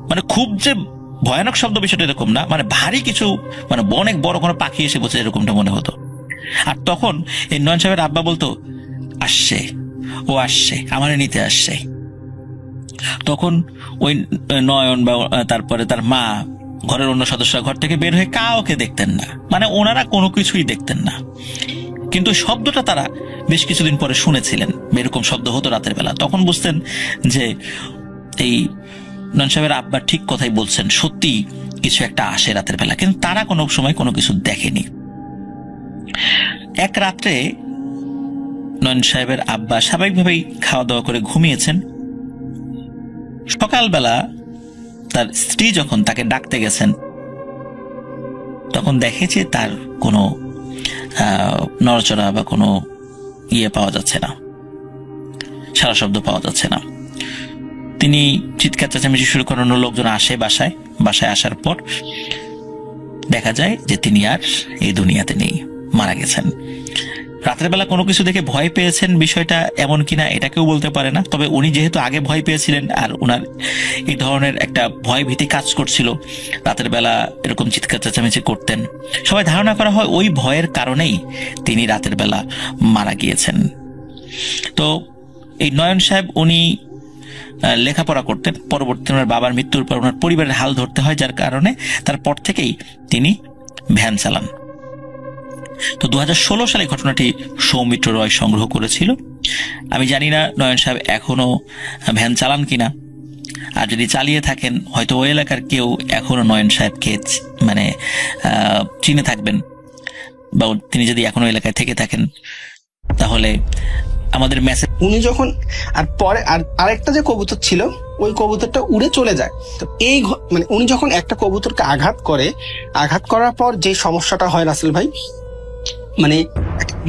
মানে খুব যে ভয়ানক শব্দ বিষয়টা এরকম না, মানে ভারী কিছু, মানে অনেক বড় কোনো পাখি এসে বসে এরকমটা মনে হতো। আর তখন এই নয়ন সাহেবের আব্বা বলতো আসছে, ও আসছে, আমারে নিতে আসছে। তখন ওই নয়ন বা তারপরে তার মা, ঘরের অন্য সদস্যরা ঘর থেকে বের হয়ে কাউকে দেখতেন না, মানে ওনারা কোনো কিছুই দেখতেন না। কিন্তু শব্দটা তারা বেশ কিছুদিন পরে শুনেছিলেন, এরকম শব্দ হতো রাতের বেলা। তখন বুঝতেন যে এই নয়ন সাহেবের আব্বা ঠিক কথাই বলছেন, সত্যি কিছু একটা আসে রাতের বেলা, কিন্তু তারা কোনো সময় কোনো কিছু দেখেনি। এক রাত্রে নয়ন সাহেবের আব্বা স্বাভাবিকভাবেই খাওয়া দাওয়া করে ঘুমিয়েছেন। সকালবেলা তার স্ত্রী যখন তাকে ডাকতে গেছেন, তখন দেখেছে তার কোনো নড়াচড়া বা কোনো পাওয়া যাচ্ছে না, সারা শব্দ পাওয়া যাচ্ছে না। তিনি চিৎকার চেঁচামেচি শুরু করেন, লোকজন আসে বাসায়। বাসায় আসার পর দেখা যায় যে তিনি আর এই দুনিয়াতে নেই, মারা গেছেন। রাতের বেলা কোনো কিছু দেখে ভয় পেয়েছেন, বিষয়টা এমন কিনা এটা কেউ বলতে পারে না। তবে উনি যেহেতু আগে ভয় পেয়েছিলেন আর ওনার এই ধরনের একটা ভয় ভীতি কাজ করছিল, রাতের বেলা এরকম চিৎকার চেঁচামেচি করতেন। সবাই ধারণা করা হয় ওই ভয়ের কারণেই তিনি রাতের বেলা মারা গিয়েছেন। তো এই নয়ন সাহেব উনি লেখাপড়া করতেন। পরবর্তী ওনার বাবার মৃত্যুর পর ওনার পরিবারের হাল ধরতে হয়, যার কারণে তারপর থেকেই তিনি ভ্যান চালান। তো 2016 সালে ঘটনাটি সৌমিত্র রয় সংগ্রহ করেছিল। আমি জানি না নয়ন সাহেব এখনো ভ্যান চালান কিনা, আর যদি চালিয়ে থাকেন হয়তো ওই এলাকার কেউ এখনো নয়ন সাহেবকে মানে চিনে থাকবেন, বা তিনি যদি এখনো এলাকায় থেকে থাকেন তাহলে আমাদের মেসেজ। উনি যখন আর পরে আরেকটা যে কবুতর ছিল, ওই কবুতরটা উড়ে চলে যায়। তো এই মানে উনি যখন একটা কবুতরকে আঘাত করার পর যে সমস্যাটা হয় রাসেল ভাই, মানে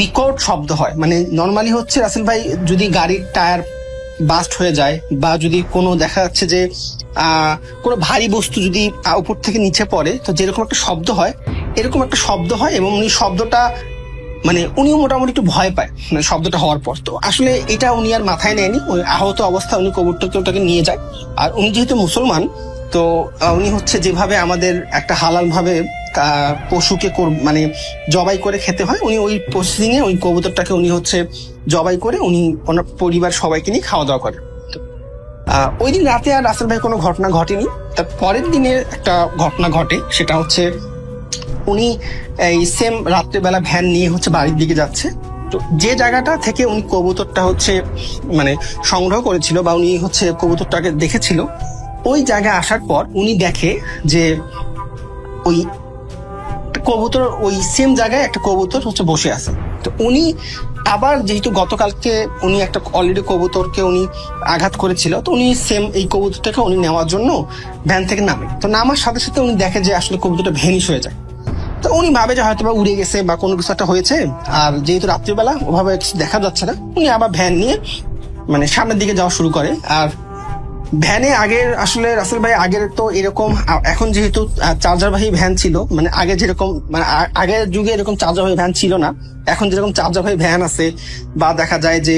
বিকট শব্দ হয়। মানে নর্মালি হচ্ছে রাসেল ভাই, যদি গাড়ির টায়ার বাস্ট হয়ে যায় বা যদি কোনো দেখা যাচ্ছে যে কোনো ভারী বস্তু যদি উপর থেকে নিচে পড়ে, তো যেরকম একটা শব্দ হয়, এরকম একটা শব্দ হয়। এবং উনি শব্দটা মানে উনিও মোটামুটি একটু ভয় পায় মানে শব্দটা হওয়ার পর। তো আসলে এটা উনি আর মাথায় নেয়নি, ওই আহত অবস্থা উনি কবুতরকে ওটাকে নিয়ে যায়। আর উনি যেহেতু মুসলমান, তো উনি হচ্ছে যেভাবে আমাদের একটা হালাল ভাবে পশুকে মানে জবাই করে খেতে হয়, উনি ওই প্রসেসিং এ ওই কবুতরটাকে উনি হচ্ছে জবাই করে উনি ওনার পরিবার সবাইকে নিয়ে খাওয়া দাওয়া করে। ওই দিন রাতে আর রাসেল ভাই কোনো ঘটনা ঘটেনি। তার পরের দিনের একটা ঘটনা ঘটে, সেটা হচ্ছে উনি এই সেম রাত্রেবেলা ভ্যান নিয়ে হচ্ছে বাড়ির দিকে যাচ্ছে। তো যে জায়গাটা থেকে উনি কবুতরটা হচ্ছে মানে সংগ্রহ করেছিল বা উনি হচ্ছে কবুতরটাকে দেখেছিল, ওই জায়গায় আসার পর উনি দেখে যে ওই কবুতর ওই সেম জায়গায় একটা কবুতর হচ্ছে বসে আছে। তো উনি আবার যেহেতু গতকালকে উনি একটা অলরেডি কবুতরকে উনি আঘাত করেছিল, তো উনি সেম এই কবুতরটাকে উনি নেওয়ার জন্য ভ্যান থেকে নামে। তো নামার সাথে সাথে উনি দেখে যে আসলে কবুতরটা ভ্যানিশ হয়ে যায়। তো উনি ভাবে যে হয়তো বা উড়ে গেছে বা কোনো কিছু একটা হয়েছে, আর যেহেতু রাত্রিবেলা ওভাবে দেখা যাচ্ছে না, উনি আবার ভ্যান নিয়ে মানে সামনের দিকে যাওয়া শুরু করে। আর ভ্যানে আগের আসলে রাসেল ভাই আগের তো এরকম, এখন যেহেতু চার্জারবাহী ভ্যান ছিল, মানে আগে যেরকম মানে আগের যুগে এরকম চার্জারবাহী ভ্যান ছিল না। এখন যেরকম চার্জারবাহী ভ্যান আছে বা দেখা যায় যে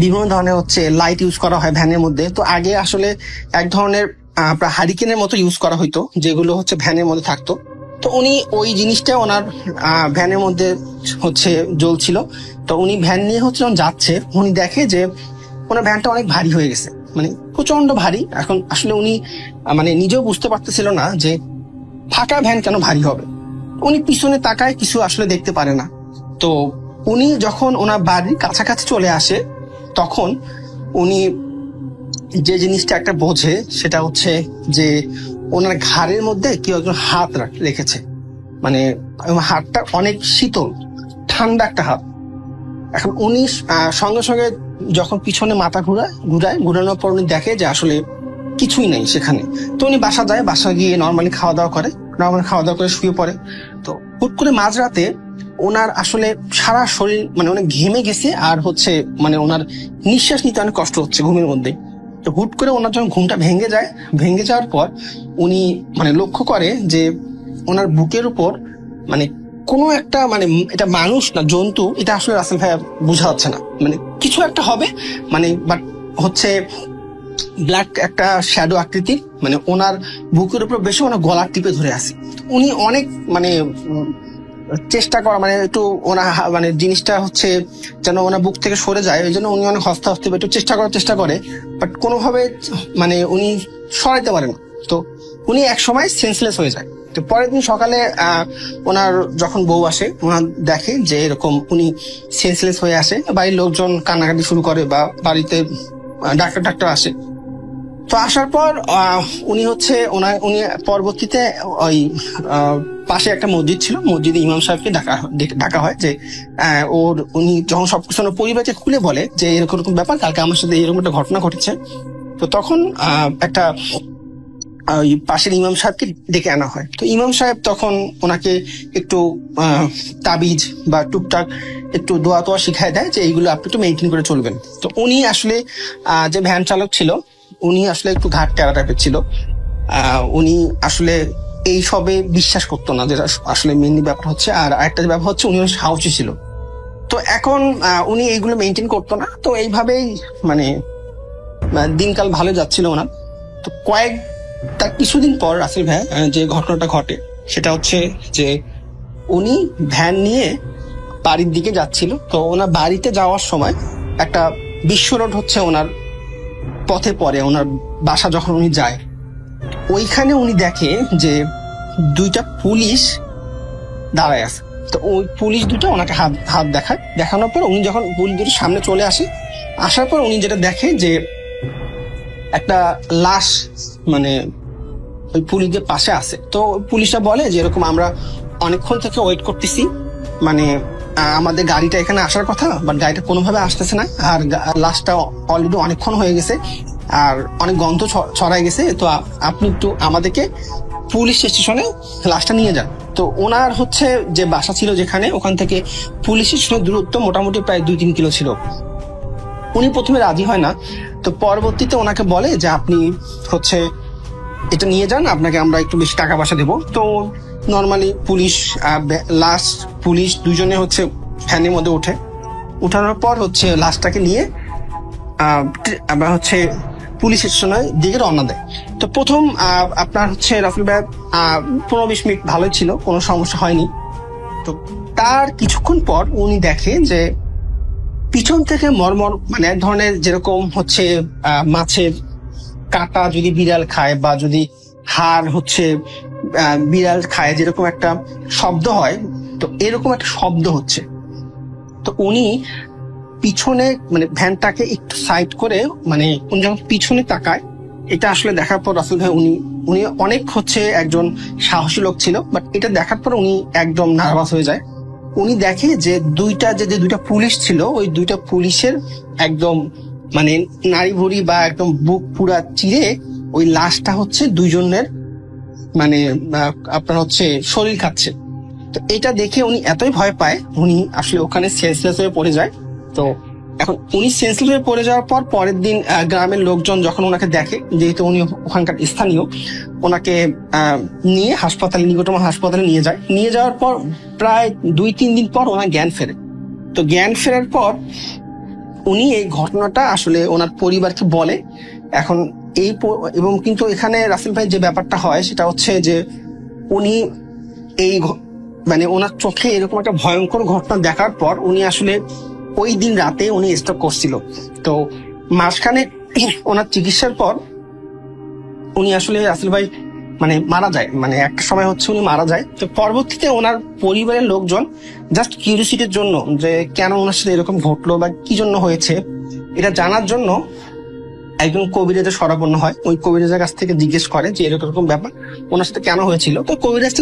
বিভিন্ন ধরনের হচ্ছে লাইট ইউজ করা হয় ভ্যানের মধ্যে। তো আগে আসলে এক ধরনের হারিকেনের মতো ইউজ করা হইতো, যেগুলো হচ্ছে ভ্যানের মধ্যে থাকতো। তো উনি ওই জিনিসটা ওনার ভ্যানের মধ্যে হচ্ছে জ্বলছিল। তো উনি ভ্যান নিয়ে হচ্ছে যখন যাচ্ছে, উনি দেখে যে ওনার ভ্যানটা অনেক ভারী হয়ে গেছে, মানে প্রচন্ড ভারী। এখন আসলে উনি মানে নিজেও বুঝতে পারতেছিল না যে ফাঁকা ভ্যান কেন ভারী হবে। উনি পিছনে তাকায়, কিছু আসলে দেখতে পারে না। তো উনি যখন ওনার বাড়ির কাছাকাছি চলে আসে, তখন উনি যে জিনিসটা একটা বোঝে, সেটা হচ্ছে যে ওনার ঘাড়ের মধ্যে কেউ একজন হাত রেখেছে। মানে হাতটা অনেক শীতল ঠান্ডা একটা হাত। এখন উনি সঙ্গে সঙ্গে যখন পিছনে মাথা ঘুরানোর পর উনি দেখে যে আসলে কিছুই নাই সেখানে। তো উনি বাসা গিয়ে নর্মালি খাওয়া দাওয়া করে শুয়ে পড়ে। তো হুট করে মাঝরাতে ওনার আসলে সারা শরীর মানে অনেক ঘেমে গেছে, আর হচ্ছে মানে ওনার নিঃশ্বাস নিতে অনেক কষ্ট হচ্ছে ঘুমের মধ্যে। তো হুট করে ওনার যখন ঘুমটা ভেঙে যাওয়ার পর উনি মানে লক্ষ্য করে যে ওনার বুকের উপর মানে কোনো একটা মানে এটা মানুষ না জন্তু, এটা আসলে রাসেল ভাই বোঝা যাচ্ছে না, মানে কিছু একটা হবে মানে, বাট হচ্ছে ব্ল্যাক একটা শ্যাডো আকৃতির, মানে ওনার বুকের উপর বেশি ওনার গলার টিপে ধরে আছে। উনি অনেক মানে চেষ্টা করা মানে একটু ওনার মানে জিনিসটা হচ্ছে যেন ওনার বুক থেকে সরে যায়, ওই জন্য উনি অনেক হস্তে একটু চেষ্টা করে, বাট কোনোভাবে মানে উনি সরাইতে পারেন না। তো উনি এক সময় সেন্সলেস হয়ে যায়। তো পরের দিন সকালে ওনার যখন বউ আসে, ওনার দেখে যে এরকম উনি সেন্সলেস হয়ে আসে। বাড়ির লোকজন কান্নাকাটি শুরু করে বা বাড়িতে ডাক্তার আসে। তো আসার পর উনি হচ্ছে উনি পরবর্তীতে ওই পাশে একটা মসজিদ ছিল, মসজিদে ইমাম সাহেবকে ডাকা হয় যে উনি যখন সবকিছু পরিবারকে খুলে বলে যে এরকম ব্যাপার, কালকে আমার সাথে এরকম একটা ঘটনা ঘটেছে। তো তখন একটা ওই পাশের ইমাম সাহেবকে ডেকে আনা হয়। তো ইমাম সাহেব তখন ওনাকে একটু তাবিজ বা টুকটাক একটু দোয়া তোয়া শিখায় দেয় যে এইগুলো আপনি একটু মেনটেন করে চলবেন। তো উনি আসলে যে ভ্যান চালক ছিল উনি আসলে একটু ঘাট টেরা টাইপের ছিল। উনি আসলে এই সবে বিশ্বাস করতো না, যেটা আসলে মেনলি ব্যাপার হচ্ছে। আর আরেকটা ব্যাপার হচ্ছে উনি সাহসী ছিল। তো এখন উনি এইগুলো মেনটেন করতো না। তো এইভাবেই মানে দিনকাল ভালো যাচ্ছিল ওনার। তো তার কিছুদিন পর রাসেল ভাই যে ঘটনাটা ঘটে সেটা হচ্ছে যে উনি ভ্যান নিয়ে বাড়ির দিকে যাচ্ছিল। তো ওনার বাড়িতে যাওয়ার সময় একটা বিস্ফোরণ হচ্ছে ওনার পথে পড়ে। ওনার বাসা যখন উনি যায় ওইখানে উনি দেখে যে দুইটা পুলিশ দাঁড়ায় আছে। তো ওই পুলিশ দুটো ওনাকে হাত দেখায়। দেখানোর পর উনি যখন পুলিশ দুটোর সামনে চলে আসার পর উনি যেটা দেখে যে একটা লাশ মানে ওই পুলিশদের পাশে আছে। তো পুলিশটা বলে যে এরকম আমরা অনেকক্ষণ থেকে ওয়েট করতেছি, মানে আমাদের গাড়িটা এখানে আসার কথা, বাট গাড়িটা কোনোভাবে আসতেছে না, আর লাশটা অলরেডি অনেকক্ষণ হয়ে গেছে আর অনেক গন্ধ ছড়াই গেছে। তো আপনি একটু আমাদেরকে পুলিশ স্টেশনে লাশটা নিয়ে যান। তো ওনার হচ্ছে যে বাসা ছিল যেখানে, ওখান থেকে পুলিশ স্টেশনের দূরত্ব মোটামুটি প্রায় 2-3 কিলো ছিল। উনি প্রথমে রাজি হয় না। তো পরবর্তীতে ওনাকে বলে যে আপনি হচ্ছে এটা নিয়ে যান, আপনাকে আমরা একটু বেশি টাকা পয়সা দেবো। তো নর্মালি পুলিশ পুলিশ দুজনে হচ্ছে ভ্যানের মধ্যে উঠানোর পর হচ্ছে লাশটাকে নিয়ে আমরা হচ্ছে পুলিশ স্টেশনের দিকে রওনা দেয়। তো প্রথম আপনার হচ্ছে রাফেল ভাই 15-20 মিনিট ভালোই ছিল, কোনো সমস্যা হয়নি। তো তার কিছুক্ষণ পর উনি দেখে যে পিছন থেকে মর্মর মানে এক ধরনের যেরকম হচ্ছে মাছের কাঁটা যদি বিড়াল খায় বা যদি হাড় হচ্ছে বিড়াল খায় যেরকম একটা শব্দ হয়, তো এরকম একটা শব্দ হচ্ছে। তো উনি পিছনে মানে ভ্যানটাকে একটু সাইড করে মানে উনি যখন পিছনে তাকায়, এটা আসলে দেখার পর রাসেল ভাই উনি অনেক হচ্ছে একজন সাহসী লোক ছিল, বাট এটা দেখার পর উনি একদম নার্ভাস হয়ে যায়। উনি দেখে যে দুইটা পুলিশ ছিল, ওই দুইটা পুলিশের একদম মানে নাড়ি ভুড়ি বা একদম বুক পুরা চিরে ওই লাশটা হচ্ছে দুইজনের মানে আপনার হচ্ছে শরীর খাচ্ছে। তো এটা দেখে উনি এতই ভয় পায়, উনি আসলে ওখানে সেন্সলেস হয়ে পড়ে যায়। তো এখন উনি সেন্সলেস হয়ে পড়ে যাওয়ার পর পরের দিন গ্রামের লোকজন যখন ওনাকে দেখে, যেহেতু উনি ওখানকার স্থানীয়, ওনাকে নিয়ে নিকটতম হাসপাতালে নিয়ে যাওয়ার পর প্রায় 2-3 দিন পর ওনার জ্ঞান ফেরে। তো জ্ঞান ফেরার পর উনি এই ঘটনাটা আসলে ওনার পরিবারকে বলে। এখন এবং কিন্তু এখানে রাসেল ভাই যে ব্যাপারটা হয় সেটা হচ্ছে যে উনি এই মানে ওনার চোখে এরকম একটা ভয়ঙ্কর ঘটনা দেখার পর উনি আসলে ওই দিন রাতে উনি স্ট্রোক করছিল। তো মাঝখানে ওনার চিকিৎসার পর উনি আসলে রাসেল ভাই মানে মারা যায়, মানে একটা সময় হচ্ছে উনি মারা যায়। তো পরবর্তীতে ওনার পরিবারের লোকজন জাস্ট কিউরিওসিটির জন্য যে কেন ওনার সাথে এরকম ঘটলো বা কি জন্য হয়েছে এটা জানার জন্য একজন কবিরাজের শরণাপন্ন হয়। ওই কবিরাজের কাছ থেকে জিজ্ঞেস করে যে এরকম ব্যাপার ওনার সাথে কেন হয়েছিল। তো কবিরাজ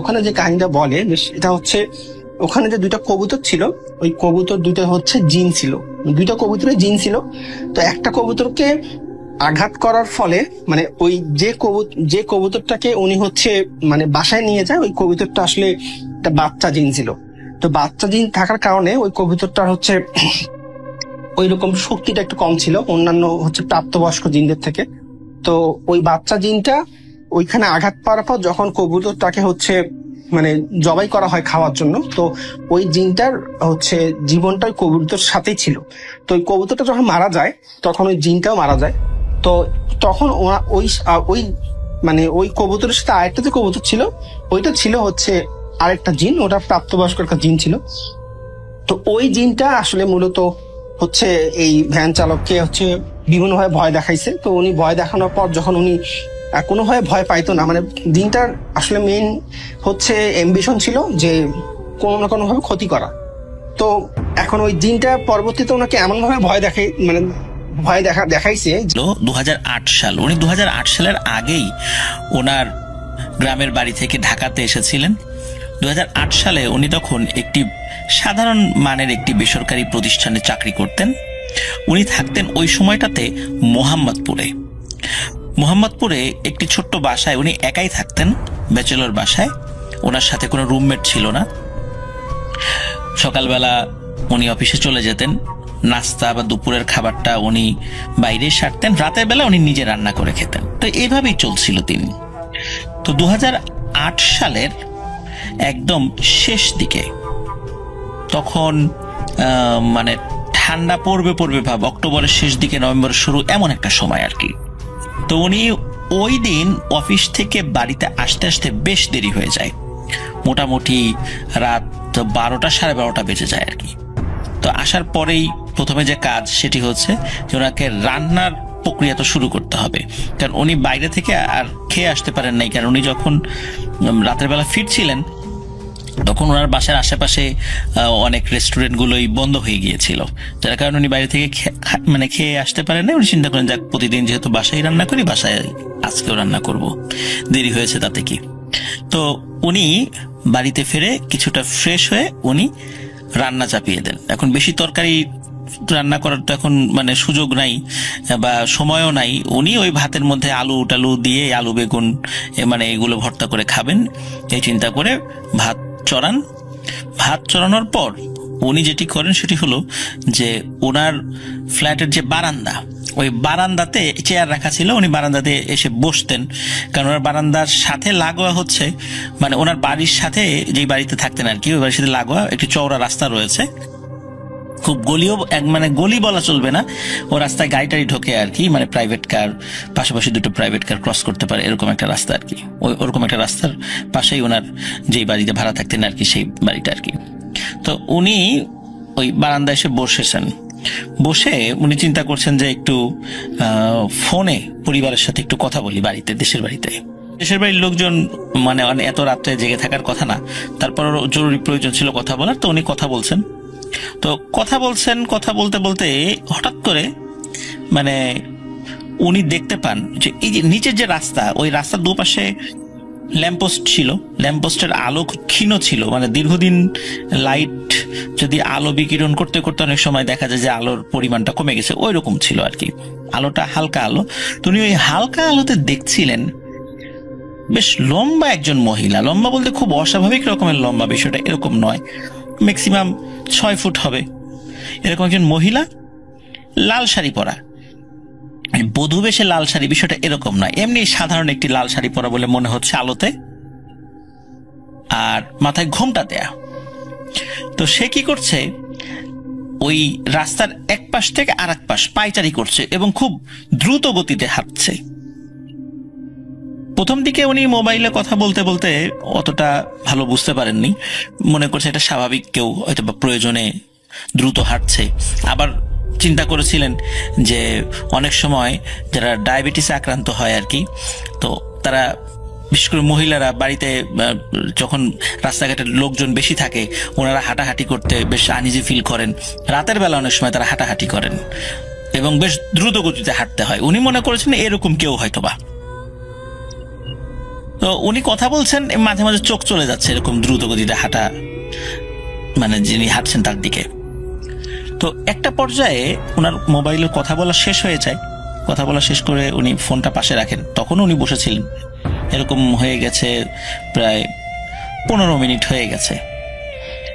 ওখানে যে কাহিনীটা বলে এটা হচ্ছে ওখানে যে দুইটা কবুতর ছিল, ওই কবুতর দুইটা হচ্ছে জিন ছিল, দুইটা কবুতরের জিন ছিল। তো একটা কবুতরকে আঘাত করার ফলে মানে ওই যে কবুতরটাকে উনি হচ্ছে মানে বাসায় নিয়ে যায়, ওই কবুতরটা আসলে একটা বাচ্চা জিন ছিল। তো বাচ্চা জিন থাকার কারণে ওই কবুতরটার হচ্ছে ওই রকম শক্তিটা একটু কম ছিল অন্যান্য হচ্ছে প্রাপ্তবয়স্ক জিনদের থেকে। তো ওই বাচ্চা জিনটা ওইখানে আঘাত পাওয়ার পর যখন কবুতরটাকে হচ্ছে মানে জবাই করা হয় খাওয়ার জন্য, তো ওই জিনটার হচ্ছে জীবনটা কবুতরের সাথেই ছিল। তো ওই কবুতরটা যখন মারা যায় তখন ওই জিনটাও মারা যায়। তো তখন ওই মানে ওই কবুতরের সাথে আরেকটা যে কবুতর ছিল ওইটা ছিল হচ্ছে আরেকটা জিন, ওটা প্রাপ্তবয়স্ক একটা জিন ছিল। তো ওই জিনটা আসলে মূলত হচ্ছে এই ভ্যান চালককে হচ্ছে বিভিন্নভাবে ভয় দেখাইছে। তো উনি ভয় দেখানোর পর যখন উনি কোনোভাবে ভয় পাইতো না, মানে জিনটার আসলে মেইন হচ্ছে অ্যাম্বিশন ছিল যে কোনো না কোনো ভাবে ক্ষতি করা। তো এখন ওই জিনটা পরবর্তীতে ওনাকে এমন ভাবে ভয় ভয় দেখাইছে। 2008 সাল, উনি 2008 সালের আগেই ওনার গ্রামের বাড়ি থেকে ঢাকাতে এসেছিলেন। 2008 সালে উনি তখন একটি সাধারণ মানের একটি বেসরকারি প্রতিষ্ঠানে চাকরি করতেন। উনি থাকতেন ওই সময়টাতে মোহাম্মদপুরে একটি ছোট্ট বাসায় উনি একাই থাকতেন, ব্যাচেলর বাসায়। ওনার সাথে কোনো রুমমেট ছিল না। সকালবেলা উনি অফিসে চলে যেতেন, নাস্তা বা দুপুরের খাবারটা উনি বাইরে সারতেন, রাতের বেলা উনি নিজে রান্না করে খেতেন। তো এইভাবেই চলছিল তিনি। তো 2008 সালের একদম শেষ দিকে, তখন মানে ঠান্ডা পড়বে ভাব, অক্টোবরের শেষ দিকে নভেম্বরের শুরু, এমন একটা সময় আর কি। তো উনি ওই দিন অফিস থেকে বাড়িতে আসতে আসতে বেশ দেরি হয়ে যায়, মোটামুটি রাত 12টা সাড়ে 12টা বেজে যায় আর কি। তো আসার পরেই প্রথমে যে কাজ সেটি হচ্ছে যে ওনাকে রান্নার প্রক্রিয়া তো শুরু করতে হবে, কারণ উনি বাইরে থেকে আর খেয়ে আসতে পারেন নাই। কারণ উনি যখন রাতের বেলা ফিরছিলেন তখন ওনার বাসার আশেপাশে অনেক রেস্টুরেন্টগুলোই বন্ধ হয়ে গিয়েছিল, যার কারণে উনি বাইরে থেকে খেয়ে আসতে পারেন না। উনি চিন্তা করেন যাক, প্রতিদিন যেহেতু বাসায় রান্না করি, বাসায় আজকেও রান্না করব, দেরি হয়েছে তাতে কি। তো উনি বাড়িতে ফিরে কিছুটা ফ্রেশ হয়ে উনি রান্না চাপিয়ে দেন। এখন বেশি তরকারি রান্না করার তো এখন মানে সুযোগ নাই বা সময়ও নাই। উনি ওই ভাতের মধ্যে আলু টালু দিয়ে, আলু বেগুন মানে এগুলো ভর্তা করে খাবেন এই চিন্তা করে ভাত চড়ানোর পর উনি যেটি করেন সেটি হলো যে ওনার ফ্ল্যাটের যে বারান্দা, ওই বারান্দাতে চেয়ার রাখা ছিল, উনি বারান্দাতে এসে বসতেন। কারণ ওনার বারান্দার সাথে লাগোয়া হচ্ছে, মানে ওনার বাড়ির সাথে, যেই বাড়িতে থাকতেন আর কি, ওই বাড়ির সাথে লাগোয়া একটি চওড়া রাস্তা রয়েছে। খুব গলিও, মানে গলি বলা চলবে না, ও রাস্তায় গাড়ি টাড়ি ঢোকে আর কি, মানে প্রাইভেট কার, পাশাপাশি দুটো প্রাইভেট কার ক্রস করতে পারে, এরকম একটা রাস্তা আর কি। ওরকম একটা রাস্তার পাশেই ওনার যেই বাড়িতে ভাড়া থাকতেন আর কি, সেই বাড়িটা আর কি। তো উনি ওই বারান্দায় এসে বসে উনি চিন্তা করছেন যে একটু ফোনে পরিবারের সাথে একটু কথা বলি বাড়িতে, দেশের বাড়ির লোকজন মানে এত রাত্রে জেগে থাকার কথা না, তারপর জরুরি প্রয়োজন ছিল কথা বলার। তো উনি কথা বলছেন, কথা বলতে বলতে হঠাৎ করে মানে উনি দেখতে পান যে এই যে নিচের যে রাস্তা, ওই রাস্তার দুপাশে ল্যাম্পপোস্ট ছিল, ল্যাম্পপোস্টের আলো ক্ষীণ ছিল, মানে দীর্ঘদিন লাইট যদি আলো বিকিরণ করতে করতে অনেক সময় দেখা যায় যে আলোর পরিমাণটা কমে গেছে, ওই রকম ছিল আর কি, আলোটা হালকা আলো। তো উনি ওই হালকা আলোতে দেখছিলেন বেশ লম্বা একজন মহিলা, লম্বা বলতে খুব অস্বাভাবিক রকমের লম্বা, বিষয়টা এরকম নয়, ম্যাক্সিমাম 6 ফুট হবে, এরকম একজন মহিলা, লাল শাড়ি পরা, বধূ বেশে লাল শাড়ি, বিষয়টা এরকম নয়, এমনি সাধারণ একটি লাল শাড়ি পরা বলে মনে হচ্ছে আলোতে, আর মাথায় ঘোমটা দেয়া। তো সে কি করছে, ওই রাস্তার এক পাশ থেকে আর এক পাশ পায়চারি করছে এবং খুব দ্রুত গতিতে হাঁটছে। প্রথম দিকে উনি মোবাইলে কথা বলতে বলতে অতটা ভালো বুঝতে পারেননি, মনে করছে এটা স্বাভাবিক, কেউ হয়তো বা প্রয়োজনে দ্রুত হাঁটছে। আবার চিন্তা করেছিলেন যে অনেক সময় যারা ডায়াবেটিসে আক্রান্ত হয় আর কি, তো তারা বিশেষ করে মহিলারা বাড়িতে যখন রাস্তাঘাটের লোকজন বেশি থাকে, ওনারা হাঁটাহাঁটি করতে বেশ আনইজি ফিল করেন, রাতের বেলা অনেক সময় তারা হাঁটাহাঁটি করেন এবং বেশ দ্রুত গতিতে হাঁটতে হয়। উনি মনে করেছেন এরকম কেউ হয়তোবা। তো উনি কথা বলছেন, মাঝে মাঝে চোখ চলে যাচ্ছে এরকম দ্রুত গতিতে হাঁটা, মানে যিনি হাঁটছেন তার দিকে। তো একটা পর্যায়ে ওনার মোবাইলের কথা বলা শেষ হয়ে যায়, কথা বলা শেষ করে উনি ফোনটা পাশে রাখেন, তখন উনি বসেছিলেন, এরকম হয়ে গেছে প্রায় 15 মিনিট হয়ে গেছে।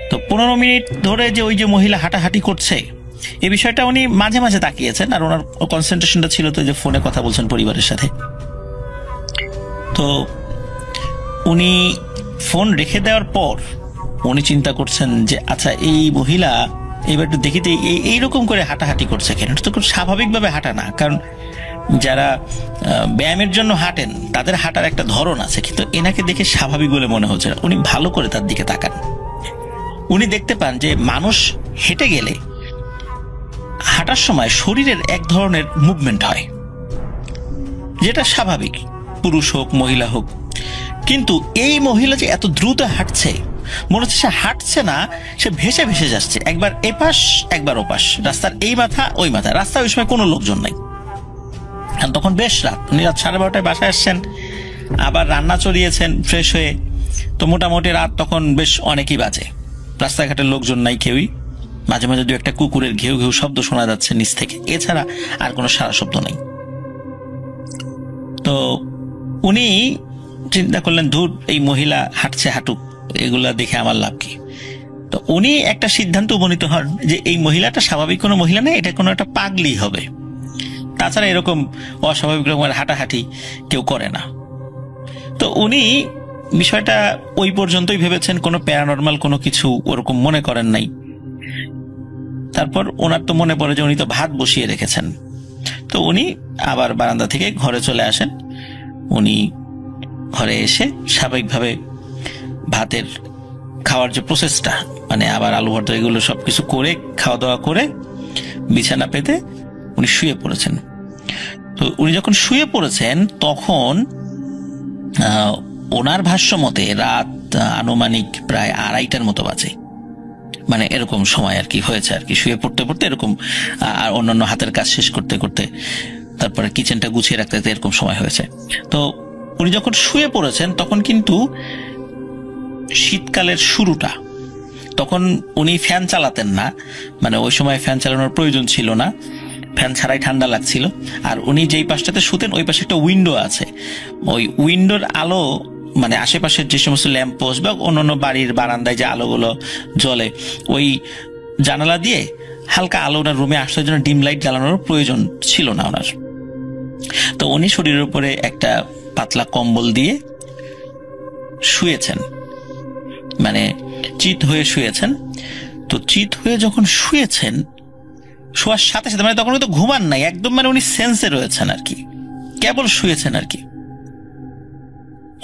তো 15 মিনিট ধরে যে ওই যে মহিলা হাঁটাহাঁটি করছে, এই বিষয়টা উনি মাঝে মাঝে তাকিয়েছেন, আর ওনার কনসেন্ট্রেশনটা ছিল তো যে ফোনে কথা বলছেন পরিবারের সাথে। তো উনি ফোন রেখে দেওয়ার পর উনি চিন্তা করছেন যে আচ্ছা, এই মহিলা এবার একটু দেখিতে এইরকম করে হাঁটাহাঁটি করছে কেন, এটা তো খুব স্বাভাবিকভাবে হাঁটা না, কারণ যারা ব্যায়ামের জন্য হাঁটেন তাদের হাঁটার একটা ধরন আছে, কিন্তু এনাকে দেখে স্বাভাবিক বলে মনে হচ্ছে না। উনি ভালো করে তার দিকে তাকান, উনি দেখতে পান যে মানুষ হেঁটে গেলে হাঁটার সময় শরীরের এক ধরনের মুভমেন্ট হয়, যেটা স্বাভাবিক, পুরুষ হোক মহিলা হোক। কিন্তু এই মহিলা যে এত দ্রুত হাঁটছে মনে হচ্ছে সে হাঁটছে না, সে ভেসে ভেসে যাচ্ছে, একবার এপাশ একবার ওপাশ, রাস্তার এই মাথা ওই মাথা, রাস্তায় ওই সময় কোনো লোকজন নাই। তখন বেশ রাত, উনি রাত 12:30 বাসায় আসছেন, আবার রান্না চড়িয়েছেন ফ্রেশ হয়ে, তো মোটামুটি রাত তখন বেশ অনেকই বাজে, রাস্তাঘাটের লোকজন নাই কেউই, মাঝে মাঝে দু একটা কুকুরের ঘেউ ঘেউ শব্দ শোনা যাচ্ছে নিচ থেকে, এছাড়া আর কোনো সারা শব্দ নেই। তো উনি চিন্তা করলেন, ধুর, এই মহিলা হাঁটছে হাঁটুক, এগুলা দেখে আমার লাভ কি। তো উনি একটা সিদ্ধান্ত উপনীত হন যে এই মহিলাটা স্বাভাবিক কোনো মহিলা নেই, এটা কোনো একটা পাগলি হবে, তাছাড়া এরকম অস্বাভাবিক রকমের হাঁটাহাঁটি কেউ করে না। তো উনি বিষয়টা ওই পর্যন্তই ভেবেছেন, কোনো প্যারানর্মাল কোনো কিছু ওরকম মনে করেন নাই। তারপর ওনার তো মনে পড়ে যে উনি তো ভাত বসিয়ে রেখেছেন, তো উনি আবার বারান্দা থেকে ঘরে চলে আসেন। উনি ঘরে এসে স্বাভাবিকভাবে ভাতের খাওয়ার যে প্রসেসটা, মানে আবার আলু ভর্তা এগুলো সবকিছু করে খাওয়া দাওয়া করে বিছানা পেতে উনি শুয়ে পড়েছেন। তো উনি যখন শুয়ে পড়েছেন তখন ওনার ভাষ্য মতে রাত আনুমানিক প্রায় 2:30টার মতো বাজে, মানে এরকম সময় আর কি হয়েছে আর কি, শুয়ে পড়তে পড়তে এরকম, আর অন্যান্য হাতের কাজ শেষ করতে করতে, তারপরে কিচেনটা গুছিয়ে রাখতে রাখতে এরকম সময় হয়েছে। তো উনি যখন শুয়ে পড়েছেন তখন কিন্তু শীতকালের শুরুটা, তখন উনি ফ্যান চালাতেন না, মানে ওই সময় ফ্যান চালানোর প্রয়োজন ছিল না, ফ্যান ছাড়াই ঠান্ডা লাগছিল। আর উনি যেই পাশটাতে শুতেন ওই পাশে একটা উইন্ডো আছে, ওই উইন্ডোর আলো, মানে আশেপাশের যে সমস্ত ল্যাম্প পোস্ট বা অন্যান্য বাড়ির বারান্দায় যে আলোগুলো জ্বলে, ওই জানালা দিয়ে হালকা আলো ওনার রুমে আসার জন্য ডিম লাইট জ্বালানোর প্রয়োজন ছিল না ওনার। তো উনি শরীরের উপরে একটা পাতলা কম্বল দিয়ে শুয়েছেন, মানে চিত হয়ে শুয়েছেন। তো চিত হয়ে যখন শুয়েছেন, শোয়ার সাথে সাথে, মানে তখন তো ঘুমান নাই একদম, মানে উনি সেন্সে রয়েছেন আর কি, কেবল শুয়েছেন আর কি।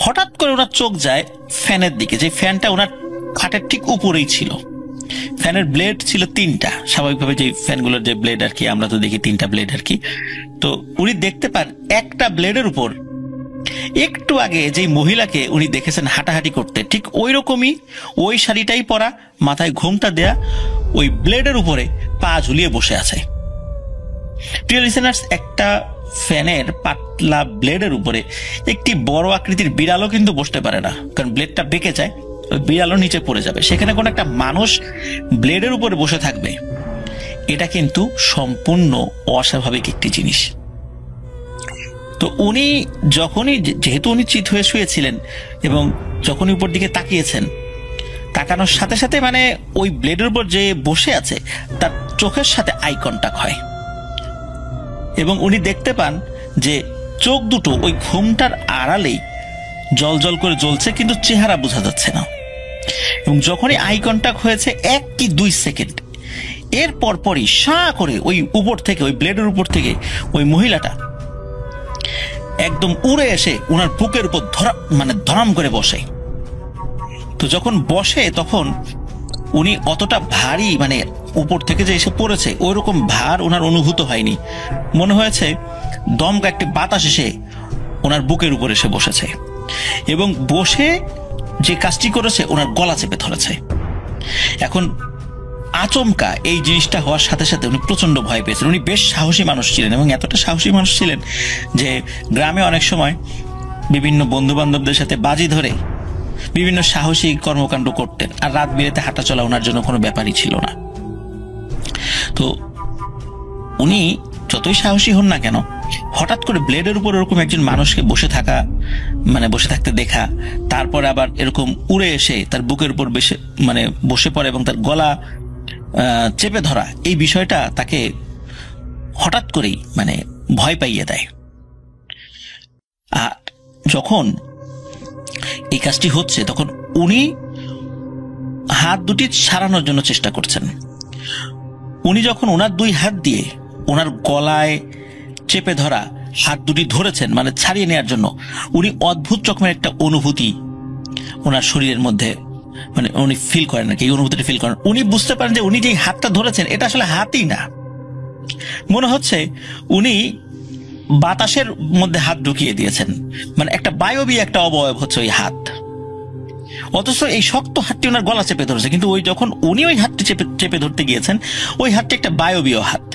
হঠাৎ করে ওনার চোখ যায় ফ্যানের দিকে, যে ফ্যানটা ওনার খাটের ঠিক উপরেই ছিল। ফ্যানের ব্লেড ছিল 3টা, স্বাভাবিকভাবে যে ফ্যানগুলোর যে ব্লেড আর কি, আমরা তো দেখি 3টা ব্লেড আর কি। তো উনি দেখতে পান একটা ব্লেডের উপর একটু আগে যে মহিলাকে উনি দেখেছেন হাঁটাহাঁটি করতে, ঠিক ওই রকমই, ওই শাড়িটাই পরা, মাথায় ঘোমটা দেয়া, ওই ব্লেডের উপরে পা ঝুলিয়ে বসে আছে। প্রিয় লিসেনার্স, একটা ফ্যানের পাতলা ব্লেডের উপরে একটি বড় আকৃতির বিড়ালও কিন্তু বসতে পারে না, কারণ ব্লেডটা বেঁকে যায়, ওই বিড়ালও নিচে পড়ে যাবে। সেখানে কোনো একটা মানুষ ব্লেডের উপরে বসে থাকবে, এটা কিন্তু সম্পূর্ণ অস্বাভাবিক একটি জিনিস। তো উনি যখনই, যেহেতু উনি চিত হয়ে শুয়েছিলেন এবং যখনই উপর দিকে তাকিয়েছেন, তাকানোর সাথে সাথে মানে ওই ব্লেডের উপর যে বসে আছে তার চোখের সাথে আই কন্টাক্ট হয়, এবং উনি দেখতে পান যে চোখ দুটো ওই ঘুমটার আড়ালেই জল জল করে জ্বলছে, কিন্তু চেহারা বোঝা যাচ্ছে না। এবং যখনই আই কন্টাক্ট হয়েছে 1 কি 2 সেকেন্ড, এর পরপরই সাঁ করে ওই উপর থেকে, ওই ব্লেডের উপর থেকে ওই মহিলাটা একদম উড়ে এসে ওনার বুকের উপর ধরাম করে বসে। তো যখন বসে তখন উনি অতটা ভারী, মানে উপর থেকে যে এসে পড়েছে ওইরকম ভার ওনার অনুভূত হয়নি, মনে হয়েছে দমকা একটি বাতাস এসে ওনার বুকের উপর এসে বসেছে, এবং বসে যে কাজটি করেছে ওনার গলা চেপে ধরেছে। এখন আচমকা এই জিনিসটা হওয়ার সাথে সাথে উনি প্রচন্ড ভয় পেয়েছেন। উনি বেশ সাহসী মানুষ ছিলেন, এবং এতটা সাহসী মানুষ ছিলেন যে গ্রামে অনেক সময় বিভিন্ন বন্ধু বান্ধবদের সাথে বাজি ধরে বিভিন্ন সাহসী কর্মকাণ্ড করতেন, আর রাত বিরেতে হাঁটা চলা ওনার জন্য কোনো ব্যাপারই ছিল না। তো উনি যতই সাহসী হন না কেন, হঠাৎ করে ব্লেডের উপর এরকম একজন মানুষকে বসে থাকতে দেখা, তারপরে আবার এরকম উড়ে এসে তার বুকের উপর বসে পড়ে এবং তার গলা চেপে ধরা, এই বিষয়টা তাকে হঠাৎ করেই ভয় পাইয়ে দেয়। আর যখন এই কাজটি হচ্ছে তখন উনি হাত দুটি ছাড়ানোর জন্য চেষ্টা করছেন। উনি যখন ওনার 2 হাত দিয়ে ওনার গলায় চেপে ধরা হাত দুটি ধরেছেন, ছাড়িয়ে নেওয়ার জন্য, উনি অদ্ভুত রকমের একটা অনুভূতি ওনার শরীরের মধ্যে উনি ফিল করেন নাকি, এই অনুভূতিটা ফিল করেন। উনি বুঝতে পারেন যে উনি যে হাতটা ধরেছেন এটা আসলে হাতই না, মনে হচ্ছে উনি বাতাসের মধ্যে হাত ঢুকিয়ে দিয়েছেন, একটা বায়বীয় একটা অবয়ব হচ্ছে ওই হাত। অথচ এই শক্ত হাতটি ওনার গলা চেপে ধরেছে, কিন্তু ওই যখন উনি ওই হাতটি চেপে ধরতে গিয়েছেন, ওই হাতটি একটা বায়বীয় হাত।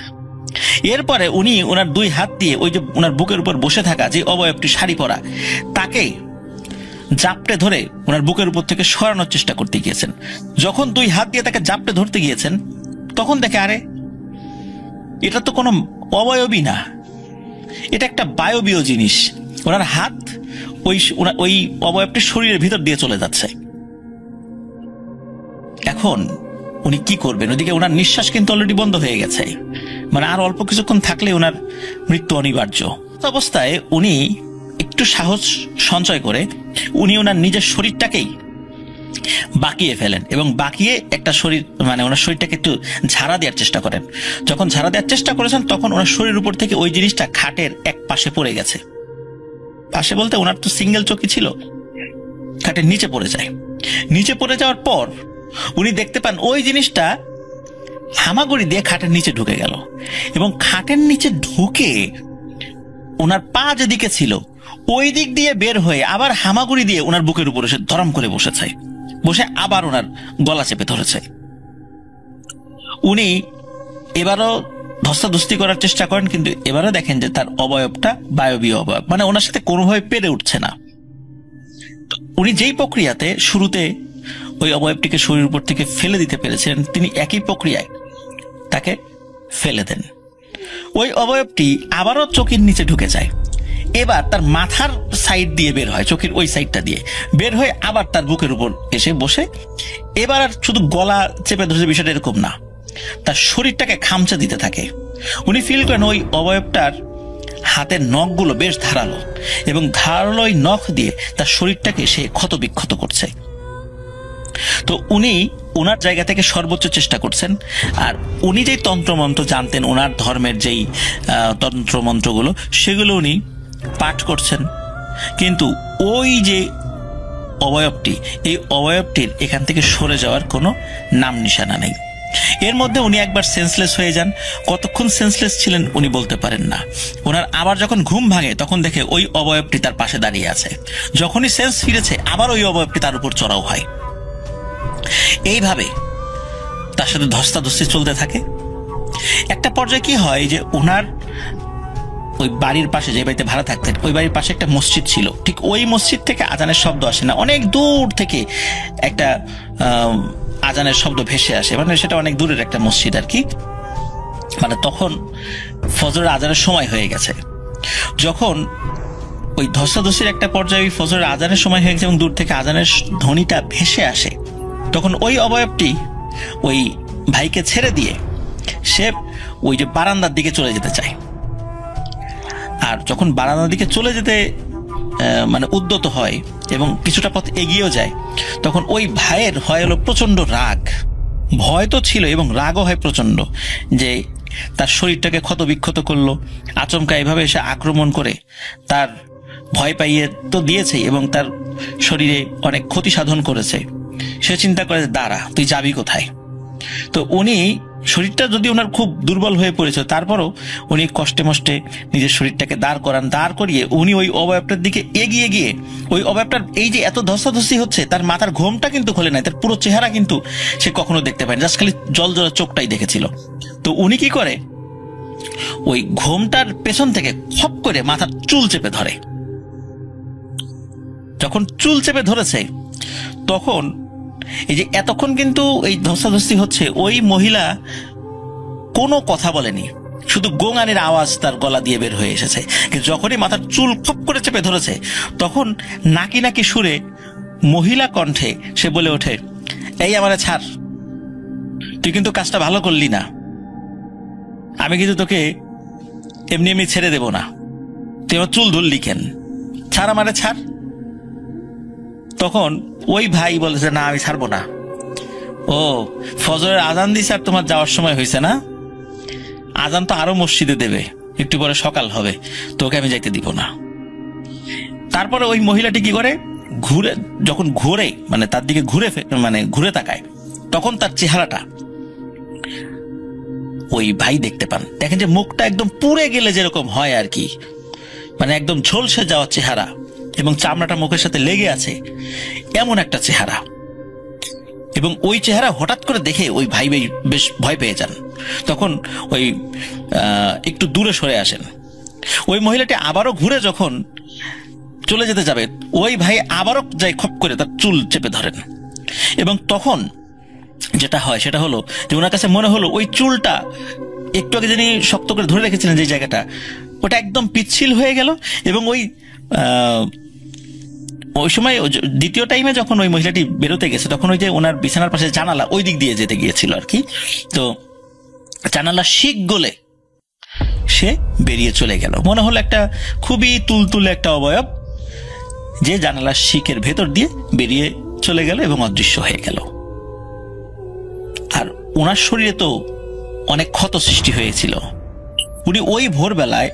এরপরে উনি ওনার দুই হাত দিয়ে ওই যে ওনার বুকের উপর বসে থাকা যে অবয়বটি শাড়ি পরা, তাকে জাপটে ধরে ওনার বুকের উপর থেকে সরানোর চেষ্টা করতে গিয়েছেন। যখন দুই হাত দিয়ে তাকে জাপটে ধরতে গিয়েছেন, তখন দেখে আরে এটা তো কোনো অবয়বই না, এটা একটা বায়বীয় জিনিস। ওনার হাত ওই অবয়বটি শরীরের ভিতর দিয়ে চলে যাচ্ছে। এখন উনি কি করবেন? ওদিকে ওনার নিঃশ্বাস কিন্তু অলরেডি বন্ধ হয়ে গেছে, মানে আর অল্প কিছুক্ষণ থাকলে ওনার মৃত্যু অনিবার্য অবস্থায় উনি একটু সাহস সঞ্চয় করে উনি ওনার নিজের শরীরটাকেই বাঁকিয়ে ফেলেন এবং বাঁকিয়ে একটা শরীর, মানে ওনার শরীরটাকে একটু ঝাড়া দেওয়ার চেষ্টা করেন। যখন ঝাড়া দেওয়ার চেষ্টা করেছেন, তখন ওনার শরীরের উপর থেকে ওই জিনিসটা খাটের এক পাশে পড়ে গেছে। পাশে বলতে ওনার তো সিঙ্গেল চৌকি ছিল, খাটের নিচে পড়ে যায়। নিচে পড়ে যাওয়ার পর উনি দেখতে পান ওই জিনিসটা হামাগুড়ি দিয়ে খাটের নিচে ঢুকে গেল এবং খাটের নিচে ঢুকে ওনার পা যেদিকে ছিল ওই দিক দিয়ে বের হয়ে আবার হামাগুড়ি দিয়ে ওনার বুকের উপর এসে ধরম করে বসেছে, বসে আবার ওনার গলা চেপে ধরেছে। উনি এবারও ধস্তাধস্তি করার চেষ্টা করেন, কিন্তু এবারও দেখেন যে তার অবয়বটা বায়বীয় অবয়ব, মানে ওনার সাথে কোনোভাবে পেরে উঠছে না। উনি যেই প্রক্রিয়াতে শুরুতে ওই অবয়বটিকে শরীরের উপর থেকে ফেলে দিতে পেরেছিলেন, তিনি একই প্রক্রিয়ায় তাকে ফেলে দেন। ওই অবয়বটি আবারও চোখের নিচে ঢুকে যায়, এবার তার মাথার সাইড দিয়ে বের হয়, চোখের ওই সাইডটা দিয়ে বের হয়ে আবার তার বুকের উপর এসে বসে। এবার আর শুধু গলা চেপে ধরেছে বিষয়টা এরকম না, তার শরীরটাকে খামচা দিতে থাকে। উনি ফিল করেন ওই অবয়বটার হাতের নখগুলো বেশ ধারালো এবং ধারালো ওই নখ দিয়ে তার শরীরটাকে সে ক্ষত বিক্ষত করছে। তো উনি ওনার জায়গা থেকে সর্বোচ্চ চেষ্টা করছেন। আর উনি যেই তন্ত্রমন্ত্র জানতেন, ওনার ধর্মের যেই তন্ত্রমন্ত্রগুলো, সেগুলো উনি পাঠ করছেন, কিন্তু ওই যে অবয়বটি, এই অবয়বটির এখান থেকে সরে যাওয়ার কোনো নাম নিশানা নেই। এর মধ্যে উনি একবার সেন্সলেস হয়ে যান। কতক্ষণ সেন্সলেস ছিলেন উনি বলতে পারেন না। ওনার আবার যখন ঘুম ভাঙে, তখন দেখে ওই অবয়বটি তার পাশে দাঁড়িয়ে আছে। যখনই সেন্স ফিরেছে, আবার ওই অবয়বটি তার উপর চড়াও হয়। এইভাবে তার সাথে ধস্তাধস্তি চলতে থাকে। একটা পর্যায়ে কি হয় যে ওনার ওই বাড়ির পাশে, যে বাড়িতে ভাড়া থাকতেন, ওই বাড়ির পাশে একটা মসজিদ ছিল। ঠিক ওই মসজিদ থেকে আজানের শব্দ আসে না, অনেক দূর থেকে একটা আজানের শব্দ ভেসে আসে, মানে সেটা অনেক দূরের একটা মসজিদ আর কি। মানে তখন ফজরের আজানের সময় হয়ে গেছে। যখন ওই ধস্তাধস্তির একটা পর্যায়ে ফজরের আজানের সময় হয়ে গেছে এবং দূর থেকে আজানের ধ্বনিটা ভেসে আসে, তখন ওই অবয়বটি ওই ভাইকে ছেড়ে দিয়ে সে ওই যে বারান্দার দিকে চলে যেতে চায়। আর যখন বারান্দার দিকে চলে যেতে মানে উদ্যত হয় এবং কিছুটা পথ এগিয়েও যায়, তখন ওই ভাইয়ের হয় হলো প্রচন্ড রাগ। ভয় তো ছিল এবং রাগও হয় প্রচন্ড, যে তার শরীরটাকে ক্ষত বিক্ষত করলো, আচমকা এভাবে এসে আক্রমণ করে তার ভয় পাইয়ে তো দিয়েছে এবং তার শরীরে অনেক ক্ষতি সাধন করেছে। সে চিন্তা করে, দাঁড়া, তুই যাবি কোথায়? তো উনি শরীরটা যদি ওনার খুব দুর্বল হয়ে পড়েছে, তারপরও উনি কষ্টে মষ্টে নিজের শরীরটাকে দাঁড় করান। দাঁড় করিয়ে উনি ওই অবয়বটার দিকে এগিয়ে গিয়ে ওই অবয়বটার এই যে এত ধস্তাধস্তি হচ্ছে, তার মাথার ঘোমটা কিন্তু খোলে নাই, তার পুরো চেহারা কিন্তু সে কখনো দেখতে পায়নি, জাস্ট খালি জল জল চোখটাই দেখেছিল। তো উনি কি করে, ওই ঘোমটার পেছন থেকে খপ করে মাথার চুল চেপে ধরে। যখন চুল চেপে ধরেছে, তখন এই যে এতক্ষণ কিন্তু এই ধস্তাধস্তি হচ্ছে, ওই মহিলা কোনো কথা বলেনি, শুধু গোঙানির আওয়াজ তার গলা দিয়ে বের হয়ে এসেছে। কিন্তু যখনই মাথার চুল খপ করে চেপে ধরেছে, তখন নাকি নাকি সুরে মহিলা কণ্ঠে সে বলে ওঠে, এই আমারে ছাড়, তুই কিন্তু কাজটা ভালো করলি না, আমি কিন্তু তোকে এমনি এমনি ছেড়ে দেব না, তুই আমার চুল ধরলি কেন, ছাড় আমারে ছাড়। তখন ওই ভাই বলেছে, না আমি ছাড়বো না। ও, ফজরের আজান দিছে আর তোমার যাওয়ার সময় হয়েছে না? আজান তো আরো মসজিদে দেবে, একটু পরে সকাল হবে, তোকে আমি যাইতে দিব না। তারপরে ওই মহিলাটি কি করে, ঘুরে যখন ঘুরে মানে তার দিকে ঘুরে তাকায়, তখন তার চেহারাটা ওই ভাই দেখতে পান। দেখেন যে মুখটা একদম পুড়ে গেলে যেরকম হয় আর কি, মানে একদম ঝলসে যাওয়া চেহারা এবং চামড়াটা মুখের সাথে লেগে আছে, এমন একটা চেহারা। এবং ওই চেহারা হঠাৎ করে দেখে ওই ভাই বেশ ভয় পেয়ে যান। তখন ওই একটু দূরে সরে আসেন। ওই মহিলাটি আবারও ঘুরে যখন চলে যেতে যাবে, ওই ভাই আবারও যাই খপ করে তার চুল চেপে ধরেন। এবং তখন যেটা হয় সেটা হলো যে ওনার কাছে মনে হলো ওই চুলটা একটু আগে যিনি শক্ত করে ধরে রেখেছিলেন যে জায়গাটা, ওটা একদম পিচ্ছিল হয়ে গেল। এবং ওই সময় দ্বিতীয় টাইমে যখন ওই মহিলাটি বেরোতে গেছে, তখন ওই যে ওনার বিছানার পাশে জানালা, ওই দিক দিয়ে যেতে গিয়েছিল আর কি। তো জানালা শিক গলে সে বেরিয়ে চলে গেল। মনে হলো একটা খুবই তুলতুলে একটা অবয়ব যে জানালার শিকের ভেতর দিয়ে বেরিয়ে চলে গেল এবং অদৃশ্য হয়ে গেল। আর ওনার শরীরে তো অনেক ক্ষত সৃষ্টি হয়েছিল। উনি ওই ভোরবেলায়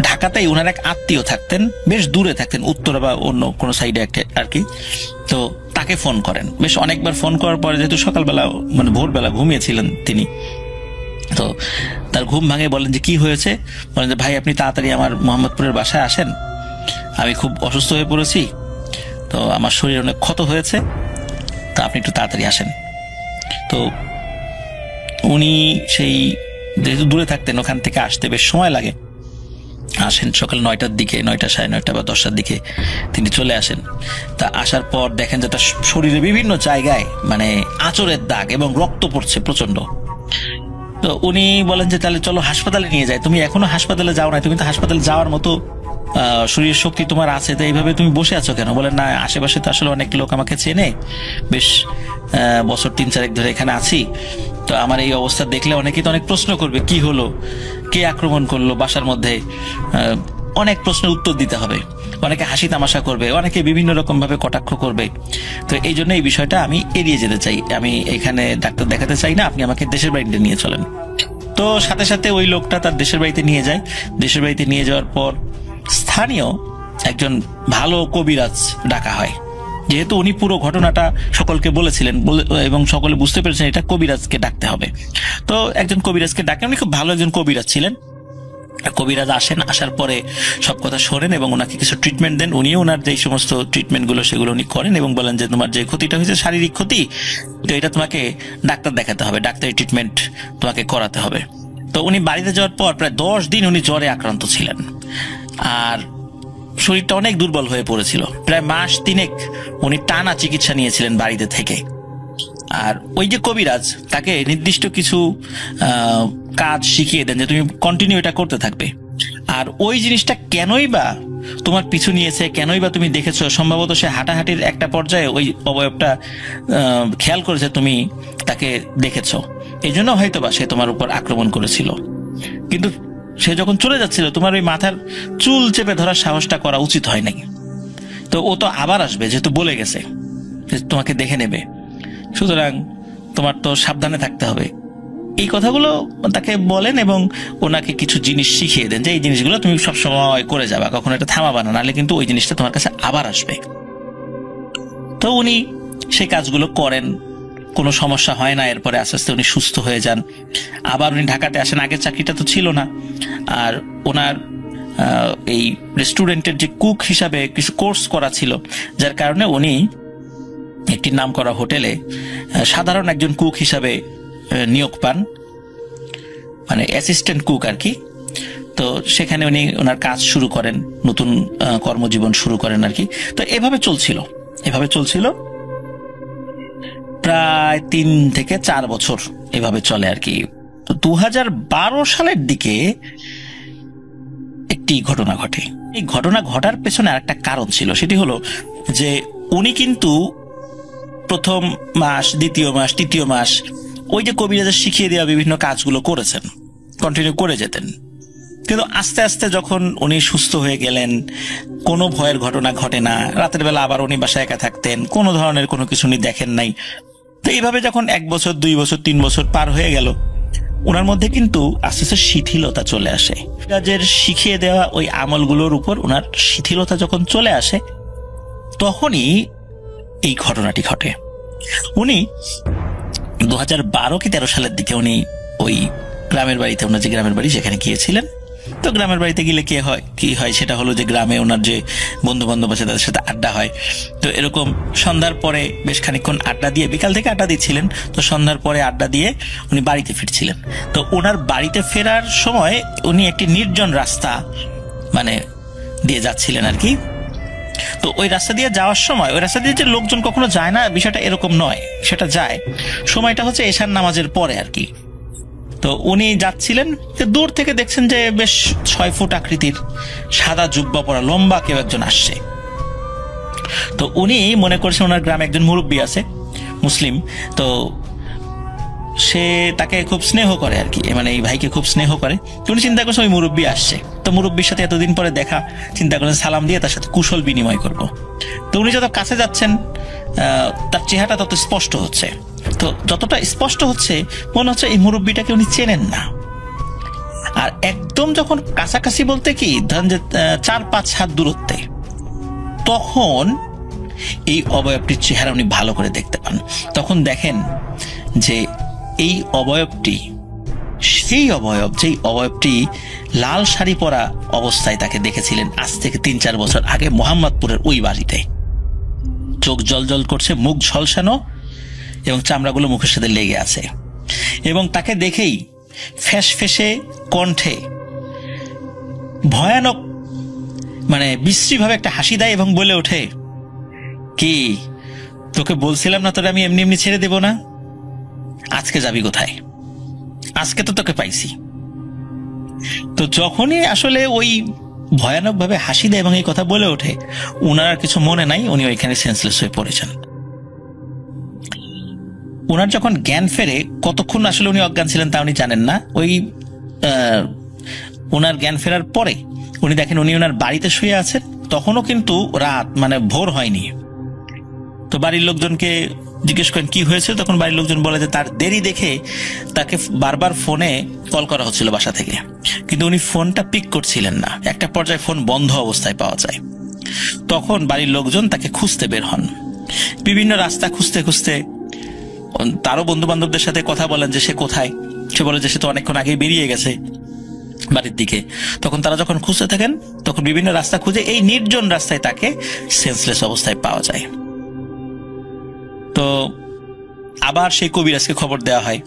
ঢাকাতেই ওনার এক আত্মীয় থাকতেন, বেশ দূরে থাকতেন, উত্তরা বা অন্য কোনো সাইডে আর কি। তো তাকে ফোন করেন। বেশ অনেকবার ফোন করার পরে, যেহেতু সকালবেলা মানে ভোরবেলা ঘুমিয়েছিলেন তিনি, তো তার ঘুম ভাঙে বলেন যে কি হয়েছে। বলেন যে ভাই আপনি তাড়াতাড়ি আমার মোহাম্মদপুরের বাসায় আসেন, আমি খুব অসুস্থ হয়ে পড়েছি, তো আমার শরীর অনেক ক্ষত হয়েছে, তা আপনি একটু তাড়াতাড়ি আসেন। তো উনি সেই যেহেতু দূরে থাকতেন, ওখান থেকে আসতে বেশ সময় লাগে, আসেন সকাল 9টার দিকে, 9টা, 9:30 বা 10টার দিকে তিনি চলে আসেন। তা আসার পর দেখেন যে তার শরীরে বিভিন্ন জায়গায় মানে আঁচড়ের দাগ এবং রক্ত পড়ছে প্রচন্ড। তো উনি বলেন যে তাহলে চলো হাসপাতালে নিয়ে যায়, তুমি এখনো হাসপাতালে যাও না, তুমি তো হাসপাতালে যাওয়ার মতো শরীরের শক্তি তোমার আছে, তো এইভাবে তুমি বসে আছো কেন? বলেন না, আশেপাশে তো আসলে অনেক লোক আমাকে চেনে, বেশ বছর 3-4 ধরে এখানে আছি, তো আমার এই অবস্থা দেখলে অনেকেই তো অনেক প্রশ্ন করবে, কি হলো, কে আক্রমণ করলো বাসার মধ্যে, অনেক প্রশ্নের উত্তর দিতে হবে, অনেকে হাসি তামাশা করবে, অনেকে বিভিন্ন রকম ভাবে কটাক্ষ করবে। তো এই জন্য এই বিষয়টা আমি এড়িয়ে যেতে চাই, আমি এখানে ডাক্তার দেখাতে চাই না, আপনি আমাকে দেশের বাড়িতে নিয়ে চলেন। তো সাথে সাথে ওই লোকটা তার দেশের বাড়িতে নিয়ে যায়। দেশের বাড়িতে নিয়ে যাওয়ার পর স্থানীয় একজন ভালো কবিরাজ ডাকা হয়। যেহেতু উনি পুরো ঘটনাটা সকলকে বলেছিলেন এবং সকলে বুঝতে পেরেছেন এটা কবিরাজকে ডাকতে হবে, তো একজন কবিরাজকে ডাকেন। উনি খুব ভালো একজন কবিরাজ ছিলেন। কবিরাজ আসেন, আসার পরে সব কথা শোনেন এবং ওনাকে কিছু ট্রিটমেন্ট দেন। উনিও ওনার যে সমস্ত ট্রিটমেন্টগুলো সেগুলো উনি করেন এবং বলেন যে তোমার যে ক্ষতিটা হয়েছে শারীরিক ক্ষতি, তো এটা তোমাকে ডাক্তার দেখাতে হবে, ডাক্তারি ট্রিটমেন্ট তোমাকে করাতে হবে। তো উনি বাড়িতে যাওয়ার পর প্রায় 10 দিন উনি জ্বরে আক্রান্ত ছিলেন আর শরীরটা অনেক দুর্বল হয়ে পড়েছিল। প্রায় মাস 3 উনি টানা চিকিৎসা নিয়েছিলেন বাড়িতে থেকে। আর ওই যে কবিরাজ তাকে নির্দিষ্ট কিছু কাজ শিখিয়ে দেন যে তুমি কন্টিনিউ এটা করতে থাকবে। আর ওই জিনিসটা কেনই বা তোমার পিছু নিয়েছে, কেনই বা তুমি দেখেছো, সম্ভবত সে হাঁটাহাঁটির একটা পর্যায়ে ওই অবয়বটা খেয়াল করেছে, তুমি তাকে দেখেছো, এই জন্য হয়তো বা সে তোমার উপর আক্রমণ করেছিল। কিন্তু সে যখন চলে যাচ্ছিল তোমার ওই মাথার চুল চেপে ধরার সাহসটা করা উচিত হয় নাই। তো ও তো আবার আসবে, যেহেতু বলে গেছে তোমাকে দেখে নেবে, সুতরাং তোমার তো সাবধানে থাকতে হবে। এই কথাগুলো তাকে বলেন এবং ওনাকে কিছু জিনিস শিখিয়ে দেন যে এই জিনিসগুলো তুমি সবসময় করে যাবা, কখনো এটা থামাবা না, নাহলে কিন্তু ওই জিনিসটা তোমার কাছে আবার আসবে। তো উনি সেই কাজগুলো করেন, কোনো সমস্যা হয় না। এরপরে আস্তে আস্তে উনি সুস্থ হয়ে যান। আবার উনি ঢাকাতে আসেন। আগের চাকরিটা তো ছিল না, আর ওনার এই রেস্টুরেন্টের যে কুক হিসাবে কিছু কোর্স করা ছিল, যার কারণে উনি একটি নামকরা হোটেলে সাধারণ একজন কুক হিসাবে নিয়োগ পান, মানে অ্যাসিস্ট্যান্ট কুক আর কি। তো সেখানে উনি ওনার কাজ শুরু করেন, নতুন কর্মজীবন শুরু করেন আর কি। তো এভাবে চলছিল প্রায় 3 থেকে 4 বছর এভাবে চলে আর কি। তো 2012 সালের দিকে একটি ঘটনা ঘটে। এই ঘটনা ঘটার পেছনে আরেকটা কারণ ছিল, সেটি হলো যে উনি কিন্তু প্রথম মাস, দ্বিতীয় মাস, তৃতীয় মাস ওই যে কবিরাজের শিখিয়ে দেওয়া বিভিন্ন কাজগুলো করেছেন, কন্টিনিউ করে যেতেন। কিন্তু আস্তে আস্তে যখন উনি সুস্থ হয়ে গেলেন, কোনো ভয়ের ঘটনা ঘটে না, রাতের বেলা আবার উনি বাসায় একা থাকতেন, কোনো ধরনের কোনো কিছু উনি দেখেন নাই। তো এইভাবে যখন 1 বছর, 2 বছর, 3 বছর পার হয়ে গেল, ওনার মধ্যে কিন্তু আস্তে আস্তে শিথিলতা চলে আসে। কবিরাজের শিখিয়ে দেওয়া ওই আমলগুলোর উপর ওনার শিথিলতা যখন চলে আসে, তখনই এই ঘটনাটি ঘটে। উনি 2012 কি 13 সালের দিকে উনি ওই গ্রামের বাড়িতে, ওনার যে গ্রামের বাড়ি সেখানে গিয়েছিলেন। তো গ্রামের বাড়িতে গেলে কি হয় সেটা হলো যে গ্রামে ওনার যে বন্ধু বান্ধব আছে তাদের সাথে আড্ডা হয়। তো এরকম সন্ধ্যার পরে বেশ খানিকক্ষণ আড্ডা দিয়ে, বিকাল থেকে আড্ডা দিচ্ছিলেন, তো সন্ধ্যার পরে আড্ডা দিয়ে উনি বাড়িতে ফিরছিলেন। তো ওনার বাড়িতে ফেরার সময় উনি একটি নির্জন রাস্তা মানে দিয়ে যাচ্ছিলেন আর কি। তো ওই রাস্তা দিয়ে যাওয়ার সময়, ওই রাস্তা দিয়ে যে লোকজন কখনো যায় না বিষয়টা এরকম নয়, সেটা যায়। সময়টা হচ্ছে এশার নামাজের পরে আর কি। তো উনি যাচ্ছিলেন, দূর থেকে দেখছেন যে বেশ 6 ফুট আকৃতির সাদা জুব্বা পরা লম্বা কেউ একজন আসছে। তো উনি মনে করছেন ওনার গ্রামে একজন মুরব্বী আছে মুসলিম, তো সে তাকে খুব স্নেহ করে আর কি, মানে এই ভাইকে খুব স্নেহ করে। তো উনি চিন্তা করছেন ওই মুরব্বী আসছে, তো মুরব্বীর সাথে এতদিন পরে দেখা, চিন্তা করেন সালাম দিয়ে তার সাথে কুশল বিনিময় করব। তো উনি যত কাছে যাচ্ছেন তার চেহারাটা তত স্পষ্ট হচ্ছে। তো যতটা স্পষ্ট হচ্ছে মনে হচ্ছে এই মুরব্বীটাকে উনি চেনেন না। আর একদম যখন কাছাকাছি বলতে কি ধরেন যে 4-5 হাত দূরত্বে, তখন এই অবয়বটির চেহারা উনি ভালো করে দেখতে পান। তখন দেখেন যে এই অবয়বটি সেই অবয়ব, যেই অবয়বটি লাল শাড়ি পরা অবস্থায় তাকে দেখেছিলেন আজ থেকে 3-4 বছর আগে মোহাম্মদপুরের ওই বাড়িতে। চোখ জল করছে, মুখ ঝলসানো এবং চামড়াগুলো মুখের সাথে লেগে আছে। এবং তাকে দেখেই ফ্যাসফেসে কণ্ঠে ভয়ানক মানে বিশ্রীভাবে একটা হাসি দেয় এবং বলে ওঠে, কি তোকে বলছিলাম না তোরা আমি এমনি এমনি ছেড়ে দেব না, আজকে যাবি কোথায়, আজকে তো তোকে পাইছি। তো যখনই আসলে ওই ভয়ানক ভাবে হাসি দেয় এবং এই কথা বলে ওঠে, উনার আর কিছু মনে নাই, উনি ওইখানে সেন্সলেস হয়ে পড়েছেন। ওনার যখন জ্ঞান ফেরে, কতক্ষণ আসলে উনি অজ্ঞান ছিলেন তা উনি জানেন না। ওই ওনার জ্ঞান ফেরার পরে উনি দেখেন উনি ওনার বাড়িতে শুয়ে আছেন, তখনও কিন্তু রাত মানে ভোর হয়নি। তো বাড়ির লোকজনকে জিজ্ঞেস করেন কি হয়েছে, তখন বাড়ির লোকজন বলে যে তার দেরি দেখে তাকে বারবার ফোনে কল করা হচ্ছিল বাসা থেকে, কিন্তু উনি ফোনটা পিক করছিলেন না। একটা পর্যায়ে ফোন বন্ধ অবস্থায় পাওয়া যায়। তখন বাড়ির লোকজন তাকে খুঁজতে বের হন, বিভিন্ন রাস্তা খুঁজতে খুঁজতে তারও বন্ধু বান্ধবদের সাথে কথা বলেন যে সে কোথায়। সে বলে যে সে তো অনেকক্ষণ আগেই বেরিয়ে গেছে বাড়ির দিকে। তখন তারা যখন খুঁজতে থাকেন, তখন বিভিন্ন রাস্তা খুঁজে এই নির্জন রাস্তায় তাকে সেন্সলেস অবস্থায় পাওয়া যায়। তো আবার সেই কবিরাজকে খবর দেওয়া হয়।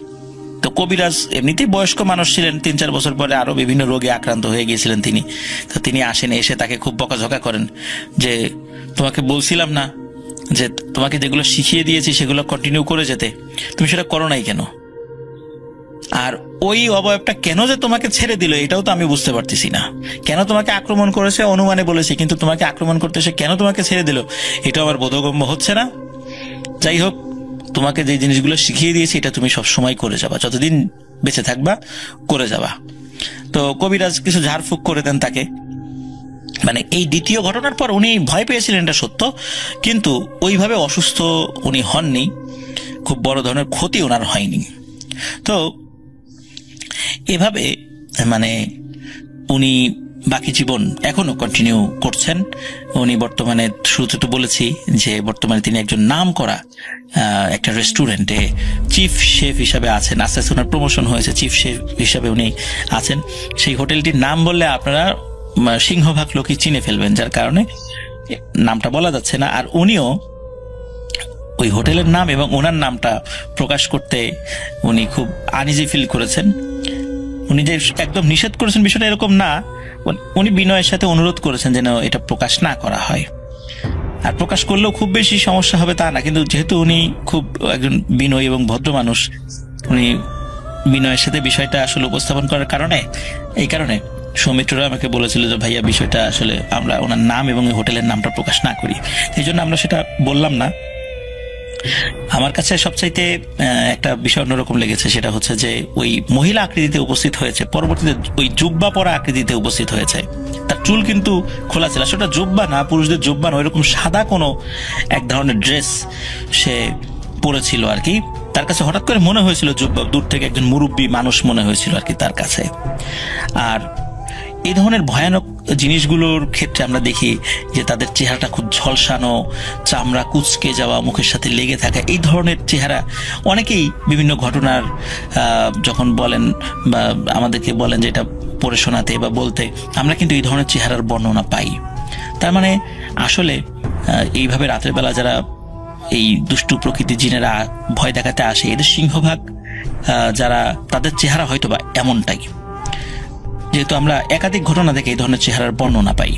তো কবিরাজ এমনিতেই বয়স্ক মানুষ ছিলেন, 3-4 বছর পরে আরো বিভিন্ন রোগে আক্রান্ত হয়ে গিয়েছিলেন তিনি। তো তিনি আসেন, এসে তাকে খুব বকাঝকা করেন যে তোমাকে বলছিলাম না যে তোমাকে যেগুলো শিখিয়ে দিয়েছি সেগুলো কন্টিনিউ করে যেতে, তুমি সেটা করো নাই কেন? আর ওই অবয়বটা কেন যে তোমাকে ছেড়ে দিল এটাও তো আমি বুঝতে পারতেছি না। কেন তোমাকে আক্রমণ করেছে অনুমানে বলেছি, কিন্তু তোমাকে আক্রমণ করতে এসে কেন তোমাকে ছেড়ে দিল এটাও আমার বোধগম্য হচ্ছে না। যাই হোক, তোমাকে যে জিনিসগুলো শিখিয়ে দিয়েছি এটা তুমি সব সময় করে যাবা, যতদিন বেঁচে থাকবা করে যাবা। তো কবিরাজ কিছু ঝাড়ফুঁক করে দেন তাকে। মানে এই দ্বিতীয় ঘটনার পর উনি ভয় পেয়েছিলেন, এটা সত্য, কিন্তু ওইভাবে অসুস্থ উনি হননি, খুব বড় ধরনের ক্ষতি ওনার হয়নি। তো এভাবে মানে উনি বাকি জীবন এখনো কন্টিনিউ করছেন। উনি বর্তমানে শুরুতে তো বলেছি যে বর্তমানে তিনি একজন নাম করা একটা রেস্টুরেন্টে চিফ শেফ হিসাবে আছেন। আস্তে আস্তে ওনার প্রমোশন হয়েছে, চিফ শেফ হিসাবে উনি আছেন। সেই হোটেলটির নাম বললে আপনারা সিংহভাগ লোকই চিনে ফেলবেন, যার কারণে নামটা বলা যাচ্ছে না। আর উনিও ওই হোটেলের নাম এবং ওনার নামটা প্রকাশ করতে উনি খুব আনইজি ফিল করেছেন। উনি যে একদম নিষেধ করেছেন বিষয়টা এরকম না, উনি বিনয়ের সাথে অনুরোধ করেছেন যেন এটা প্রকাশ না করা হয়। আর প্রকাশ করলেও খুব বেশি সমস্যা হবে তা না, কিন্তু যেহেতু উনি খুব একজন বিনয়ী এবং ভদ্র মানুষ, উনি বিনয়ের সাথে বিষয়টা আসলে উপস্থাপন করার কারণে, এই কারণে সৌমিত্ররা আমাকে বলেছিল যে ভাইয়া বিষয়টা আসলে আমরা ওনার নাম এবং হোটেলের নামটা প্রকাশ না করি, এই জন্য আমরা সেটা বললাম না। আমার কাছে সবচাইতে একটা বিষয় অন্যরকম লেগেছে, সেটা হচ্ছে যে ওই মহিলা আকৃতিতে উপস্থিত হয়েছে, পরবর্তীতে ওই জুব্বা পরা আকৃতিতে উপস্থিত হয়েছে। তার চুল কিন্তু খোলা ছিল, সেটা জুব্বা না, পুরুষদের জুব্বা না, ওইরকম সাদা কোনো এক ধরনের ড্রেস সে পরেছিল আর কি। তার কাছে হঠাৎ করে মনে হয়েছিল জুব্বা, দূর থেকে একজন মুরব্বী মানুষ মনে হয়েছিল আর কি তার কাছে। আর এই ধরনের ভয়ানক জিনিসগুলোর ক্ষেত্রে আমরা দেখি যে তাদের চেহারাটা খুব ঝলসানো, চামড়া কুচকে যাওয়া, মুখের সাথে লেগে থাকা, এই ধরনের চেহারা অনেকেই বিভিন্ন ঘটনার যখন বলেন বা আমাদেরকে বলেন যে এটা পড়ে শোনাতে বা বলতে আমরা কিন্তু এই ধরনের চেহারার বর্ণনা পাই। তার মানে আসলে এইভাবে রাতের বেলা যারা এই দুষ্টু প্রকৃতির জিনেরা ভয় দেখাতে আসে, এদের সিংহভাগ যারা তাদের চেহারা হয়তো বা এমনটাই, যেহেতু আমরা একাধিক ঘটনা থেকে এই ধরনের চেহারার বর্ণনা পাই।